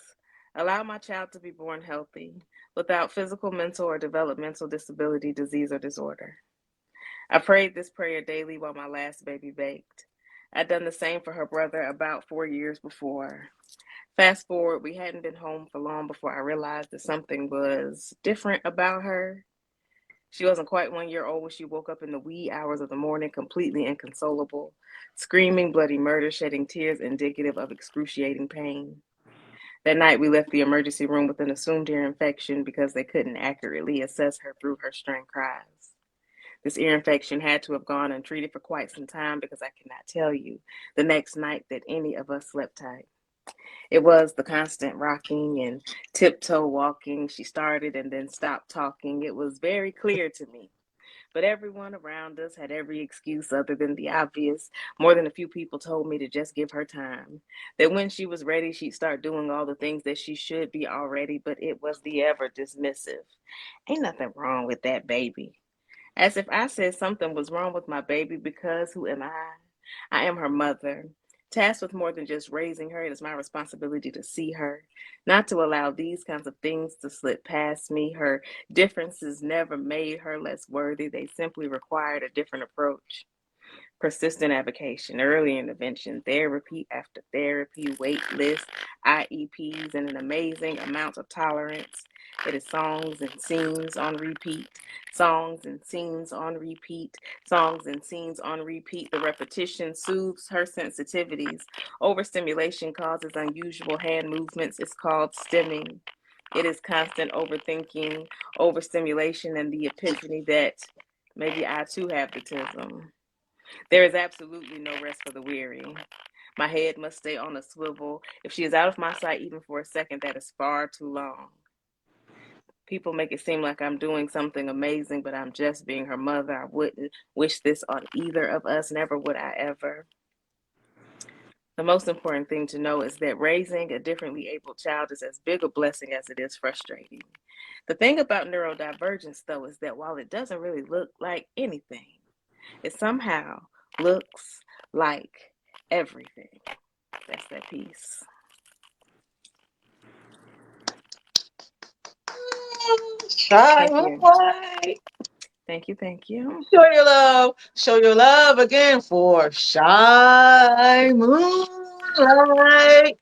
allow my child to be born healthy, without physical, mental, or developmental disability, disease, or disorder. I prayed this prayer daily while my last baby baked. I'd done the same for her brother about 4 years before. Fast forward, we hadn't been home for long before I realized that something was different about her. She wasn't quite 1 year old when she woke up in the wee hours of the morning, completely inconsolable, screaming bloody murder, shedding tears indicative of excruciating pain. That night, we left the emergency room with an assumed ear infection because they couldn't accurately assess her through her strained cries. This ear infection had to have gone untreated for quite some time because I cannot tell you the next night that any of us slept tight. It was the constant rocking and tiptoe walking. She started and then stopped talking. It was very clear to me. But everyone around us had every excuse other than the obvious. More than a few people told me to just give her time. That when she was ready, she'd start doing all the things that she should be already, but it was the ever dismissive. Ain't nothing wrong with that baby. As if I said something was wrong with my baby because who am I? I am her mother. Tasked with more than just raising her, it is my responsibility to see her, not to allow these kinds of things to slip past me. Her differences never made her less worthy, they simply required a different approach. Persistent avocation, early intervention, therapy after therapy, wait lists, IEPs, and an amazing amount of tolerance. It is songs and scenes on repeat, songs and scenes on repeat, songs and scenes on repeat. The repetition soothes her sensitivities. Overstimulation causes unusual hand movements. It's called stimming. It is constant overthinking, overstimulation, and the epiphany that maybe I too have the tism. There is absolutely no rest for the weary. My head must stay on a swivel. If she is out of my sight even for a second, that is far too long. People make it seem like I'm doing something amazing, but I'm just being her mother. I wouldn't wish this on either of us. Never would I ever. The most important thing to know is that raising a differently abled child is as big a blessing as it is frustrating. The thing about neurodivergence, though, is that while it doesn't really look like anything, it somehow looks like everything. That's that piece. Shai Thank you. Moonlight. Thank you. Thank you. Show your love. Show your love again for Shai Moonlight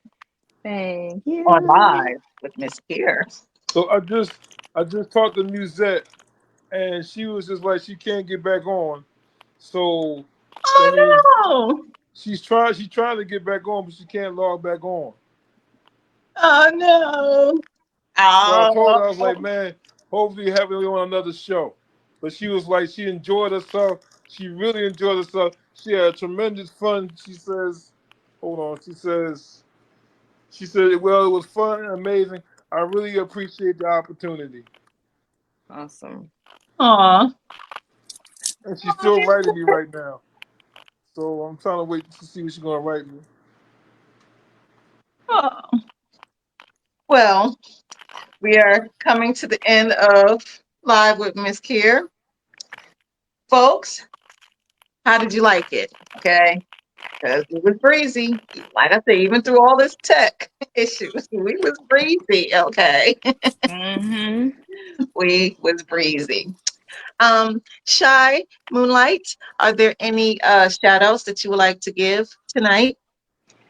Thank on you. live with Mz.KIR. So I just talked to Musszette, and she was just like she can't get back on. So I mean, Oh she's trying to get back on, but she can't log back on. no. Oh no. So I told her, I was Oh. like, man, hopefully you have it on another show. But she was like, she enjoyed herself. She really enjoyed herself. She had tremendous fun. She says, hold on. She said, well, it was fun and amazing. I really appreciate the opportunity. Awesome. Aw. And she's still writing me right now. So I'm trying to wait to see what she's going to write me. Oh. Well, we are coming to the end of Live with Mz.KIR. Folks, how did you like it? Okay. Because it was breezy. Like I said, even through all this tech issues, we was breezy. Okay. Mm-hmm. We was breezy. Shai Moonlight, are there any shout outs that you would like to give tonight?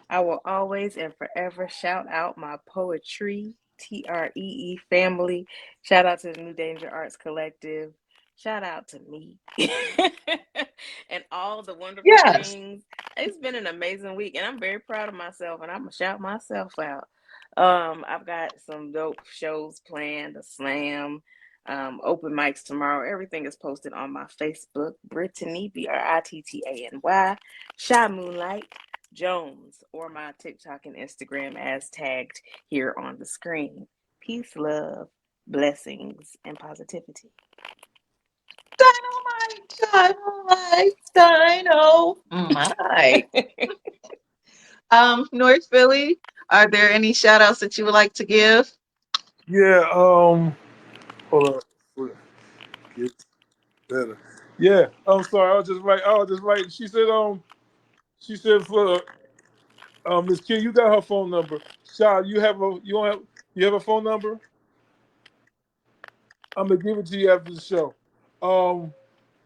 I will always and forever shout out my poetry, TREE family. Shout out to the New Danger Arts Collective. Shout out to me and all the wonderful Yes. things. It's been an amazing week, and I'm very proud of myself, and I'm going to shout myself out. I've got some dope shows planned, a slam, open mics tomorrow. Everything is posted on my Facebook, Brittany, Brittany, Shai Moonlight Jones, or my TikTok and Instagram as tagged here on the screen. Peace, love, blessings, and positivity. Dynamite, dynamite. North Philly, are there any shout outs that you would like to give? Yeah, hold on. Get better. Yeah, I'm sorry. I was just right. She said for Miss King, you got her phone number. Shah, you have a phone number? I'm gonna give it to you after the show. Um,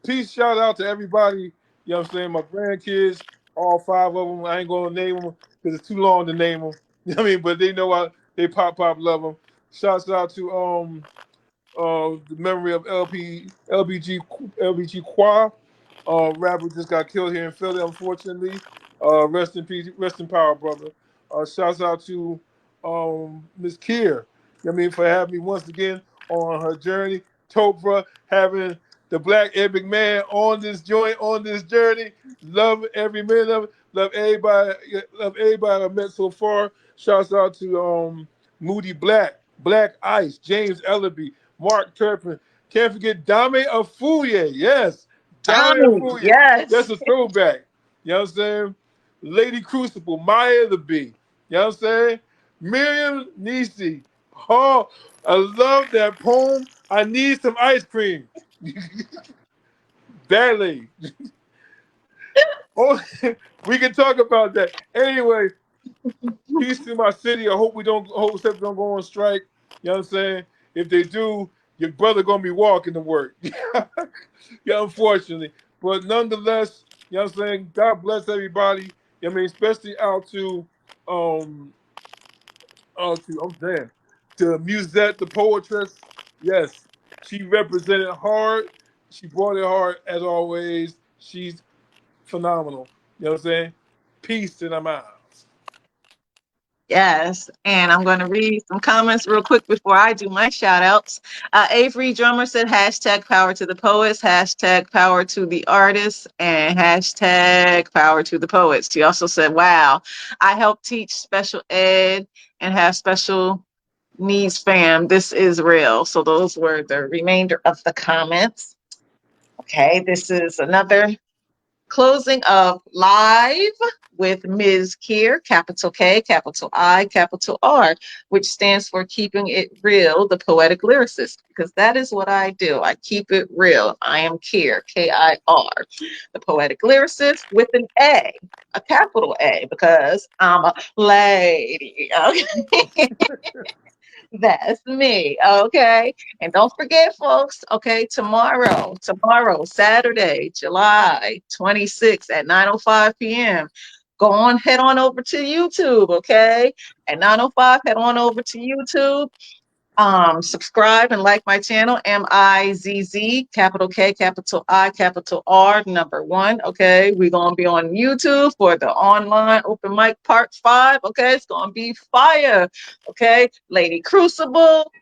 Peace, shout out to everybody. You know what I'm saying? My grandkids, all five of them. I ain't gonna name them because it's too long to name them. You know what I mean? But they know they pop love them. Shouts out to the memory of LBG Qua. Rapper just got killed here in Philly, unfortunately. Rest in peace, rest in power, brother. Shouts out to Mz.KIR. You know what I mean, for having me once again on her journey. Topra having the black epic man on this joint, on this journey. Love every minute of it. Love everybody I've met so far. Shouts out to Moody Black, Black Ice, James Ellaby, Mark Turpin. Can't forget Dame Afuye. Yes, Dame Tommy, Afuye. That's yes. a throwback. You know what I'm saying? Lady Crucible, Maya the Bee. You know what I'm saying? Miriam Nisi. Oh, I love that poem. I need some ice cream. Badly. Oh, we can talk about that. Anyway, peace to my city. I hope Steps don't go on strike. You know what I'm saying? If they do, your brother gonna be walking to work. Yeah, unfortunately. But nonetheless, you know what I'm saying? God bless everybody. I mean, especially out to I'm damn. to Musszette, the poetess. Yes, she represented hard. She brought it hard as always. She's phenomenal. You know what I'm saying? Peace in our minds. Yes, and I'm going to read some comments real quick before I do my shout outs. Avery Drummer said hashtag power to the poets, hashtag power to the artists, and hashtag power to the poets. She also said, wow, I help teach special ed and have special needs fam. This is real. So those were the remainder of the comments. Okay, this is another closing of Live with Mz.KIR, capital K, capital I, capital R, which stands for Keeping It Real, the Poetic Lyricist, because that is what I do. I keep it real. I am KIR, K-I-R, the Poetic Lyricist with an a capital A, because I'm a lady. Okay? That's me, okay? And don't forget, folks, okay, tomorrow, Saturday, July 26th at 9:05 p.m., head on over to YouTube, okay? At 9:05, head on over to YouTube. Subscribe and like my channel, Mizz, capital K, capital I, capital R, number 1. Okay, we're gonna be on YouTube for the online open mic part 5. Okay, it's gonna be fire. Okay, Lady Crucible,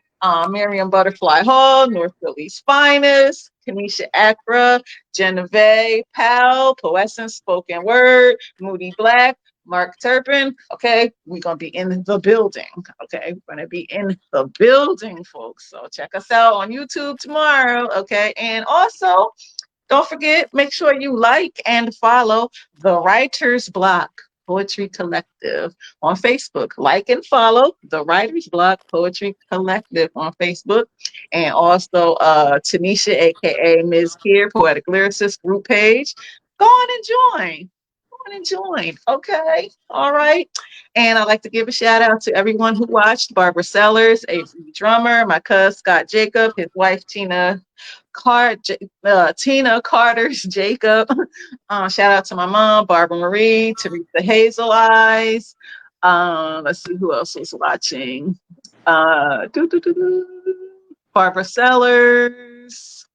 Miriam Butterfly Hall, North Philly's finest, Kanisha Accra, Genevieve Powell, Poessence Spoken Word, Moody Black, Mark Turpin. Okay, we're gonna be in the building. Okay, we're gonna be in the building, folks. So check us out on YouTube tomorrow. Okay, and also don't forget, make sure you like and follow the Writer's Block Poetry Collective on Facebook. Like and follow the Writer's Block Poetry Collective on Facebook, and also Tanisha, aka Mz.KIR, Poetic Lyricist group page. Go on and join. And join. Okay. All right. And I'd like to give a shout out to everyone who watched: Barbara Sellers, Avery Drummer, my cousin Scott Jacob, his wife Tina Carter's Jacob. Shout out to my mom, Barbara Marie, Teresa Hazel Eyes. Let's see who else was watching. Barbara Sellers.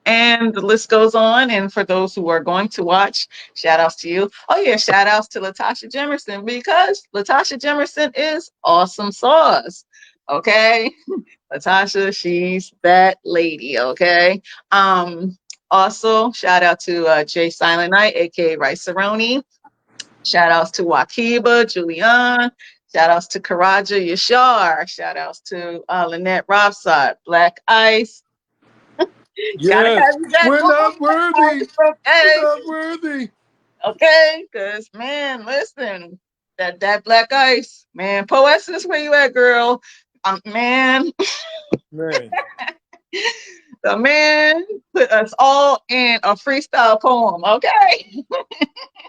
And the list goes on. And for those who are going to watch, shout outs to you. Oh, yeah, shout outs to Latasha Jemerson, because Latasha Jemerson is awesome sauce. Okay. Latasha, she's that lady. Okay. Also, shout out to Jay Silent Night, aka Rice Aroni. Shout outs to Wakiba, Julian. Shout outs to Karaja Yashar. Shout outs to Lynette Robsott, Black Ice. Gotta Yes, have you back we're not worthy. okay. We're not worthy. Okay, because man, listen, that Black Ice, man, poetess, where you at, girl? Man, Man, the man put us all in a freestyle poem. Okay,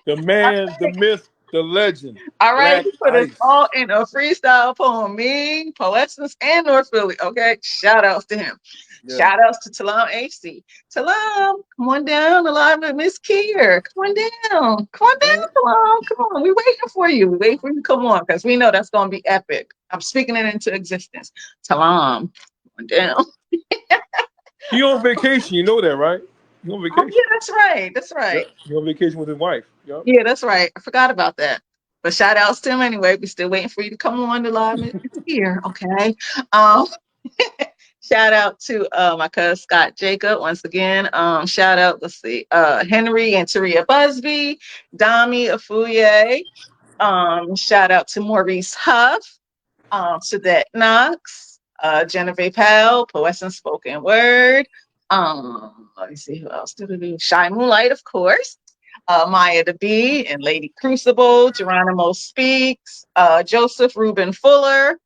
the man, the myth, the legend, all right, Black he put us Ice. all in a freestyle poem. Me, poetess, and North Philly. Okay, shout outs to him. Yeah. Shout outs to Talam AC. Talam, come on down, alive with Mz.KIR. Come on down. Come on down, Talam. Come on. We're waiting for you. We're waiting for you to come on, because we know that's going to be epic. I'm speaking it into existence. Talam, come on down. He on vacation, you know that, right? He on Oh, vacation. yeah, that's right. That's right. Yep. He on vacation with his wife. Yep. Yeah, that's right. I forgot about that. But shout outs to him anyway. We're still waiting for you to come on to live here. Okay. Shout out to my cousin Scott Jacob once again. Shout out, let's see, Henry and Taria Busby, Dami Afuye. Shout out to Maurice Huff, Sadette Knox, Genevieve Powell, Poessence Spoken Word. Let me see who else. Shai Moonlight, of course. Maya the Bee and Lady Crucible, Geronimo Speaks, Joseph Reuben Fuller,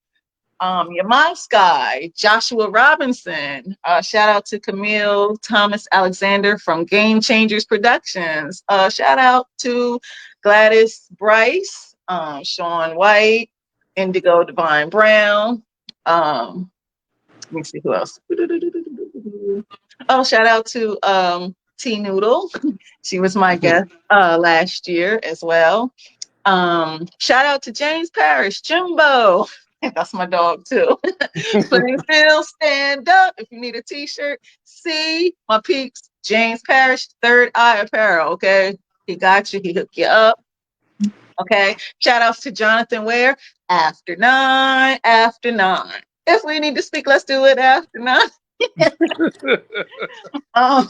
Yamasky, Joshua Robinson. Shout out to Camille Thomas Alexander from Game Changers Productions. Shout out to Gladys Bryce, Sean White, Indigo Divine Brown. Let me see who else. Oh, shout out to T Noodle. She was my guest last year as well. Shout out to James Parrish, Jumbo. That's my dog too. Plainfield, stand up. If you need a t-shirt, see my peeps. James Parrish, Third Eye Apparel. Okay, he got you. He hooked you up. Okay. Shout outs to Jonathan Ware. After 9, after 9. If we need to speak, let's do it after 9. um,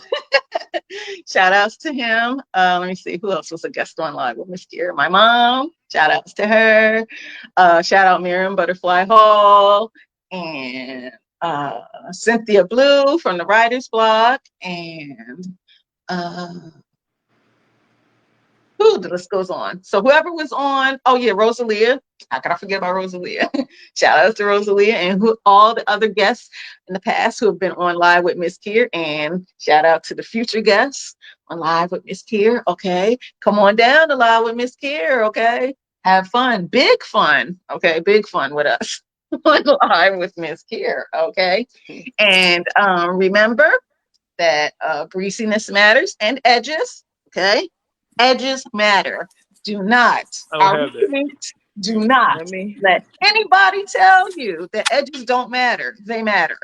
Shout outs to him. Let me see who else was a guest on live with Mz.KIR. My mom. Shout outs to her. Shout out Miriam Butterfly Hall and Cynthia Blue from the Writers Block and the list goes on. So whoever was on, oh yeah, Rosalia. How could I forget about Rosalia? Shout out to Rosalia and all the other guests in the past who have been on live with Mz.KIR. And shout out to the future guests on live with Mz.KIR. Okay, come on down to live with Mz.KIR. Okay, have fun, big fun. Okay, big fun with us on live with Mz.KIR. Okay, and remember that breeziness matters and edges. Okay. Edges matter. Do not, I don't have that. do not Let me. let anybody tell you that edges don't matter. They matter.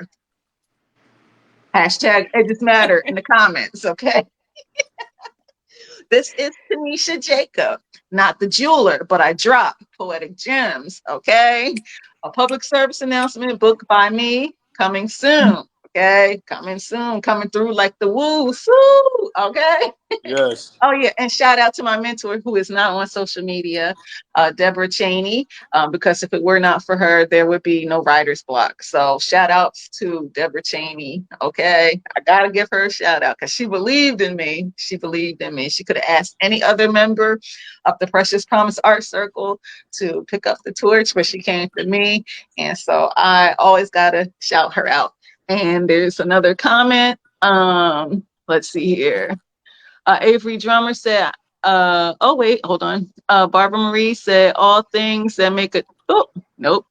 Hashtag edges matter in the comments, okay? This is Tanisha Jacob, not the jeweler, but I drop poetic gems, okay? A public service announcement, book by me, coming soon, okay? Coming soon, coming through like the woo, soo, okay? Yes. Oh yeah, and shout out to my mentor who is not on social media, Deborah Cheney, because if it were not for her, there would be no writer's block. So shout outs to Deborah Cheney. Okay, I gotta give her a shout out because she believed in me. She believed in me. She could have asked any other member of the Precious Promise Art Circle to pick up the torch, but she came to me, and so I always gotta shout her out. And there's another comment. Let's see here. Avery Drummer said, oh, wait, hold on. Barbara Marie said, all things that make it, oh, nope.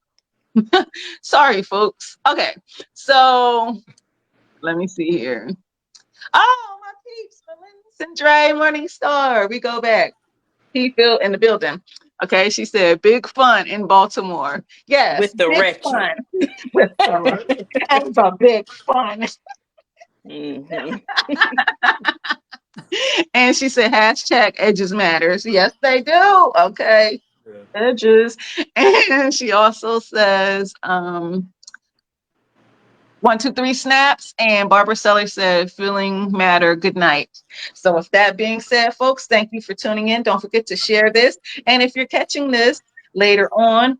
Sorry, folks. Okay, so let me see here. Oh, my peeps, Melissa and Dre Morningstar. We go back. P-Field in the building. Okay, she said, big fun in Baltimore. Yes, With the big wretched. fun with the big fun. Mm-hmm. And she said, hashtag edges matters. Yes, they do. Okay. Yeah. Edges. And she also says, 1, 2, 3 snaps. And Barbara Seller said, feeling matter. Good night. So with that being said, folks, thank you for tuning in. Don't forget to share this. And if you're catching this later on,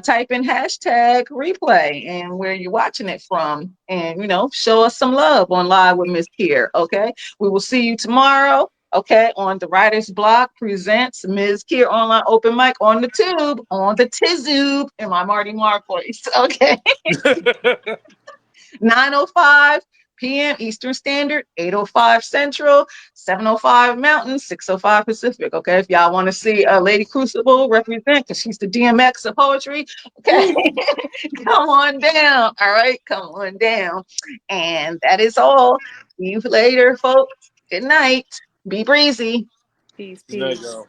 type in hashtag replay and where you're watching it from. And, show us some love on Live with Mz.KIR. Okay. We will see you tomorrow. Okay, on the Writer's Block presents Mz.KIR Online Open Mic on the Tube, on the Tizoob, in my Marty Mark voice. Okay. 9:05 p.m. Eastern Standard, 8:05 Central, 7:05 Mountain, 6:05 Pacific. Okay, if y'all want to see Lady Crucible represent, because she's the DMX of poetry, okay, come on down. All right, come on down. And that is all. See you later, folks. Good night. Be breezy. Peace, Good night, peace. y'all.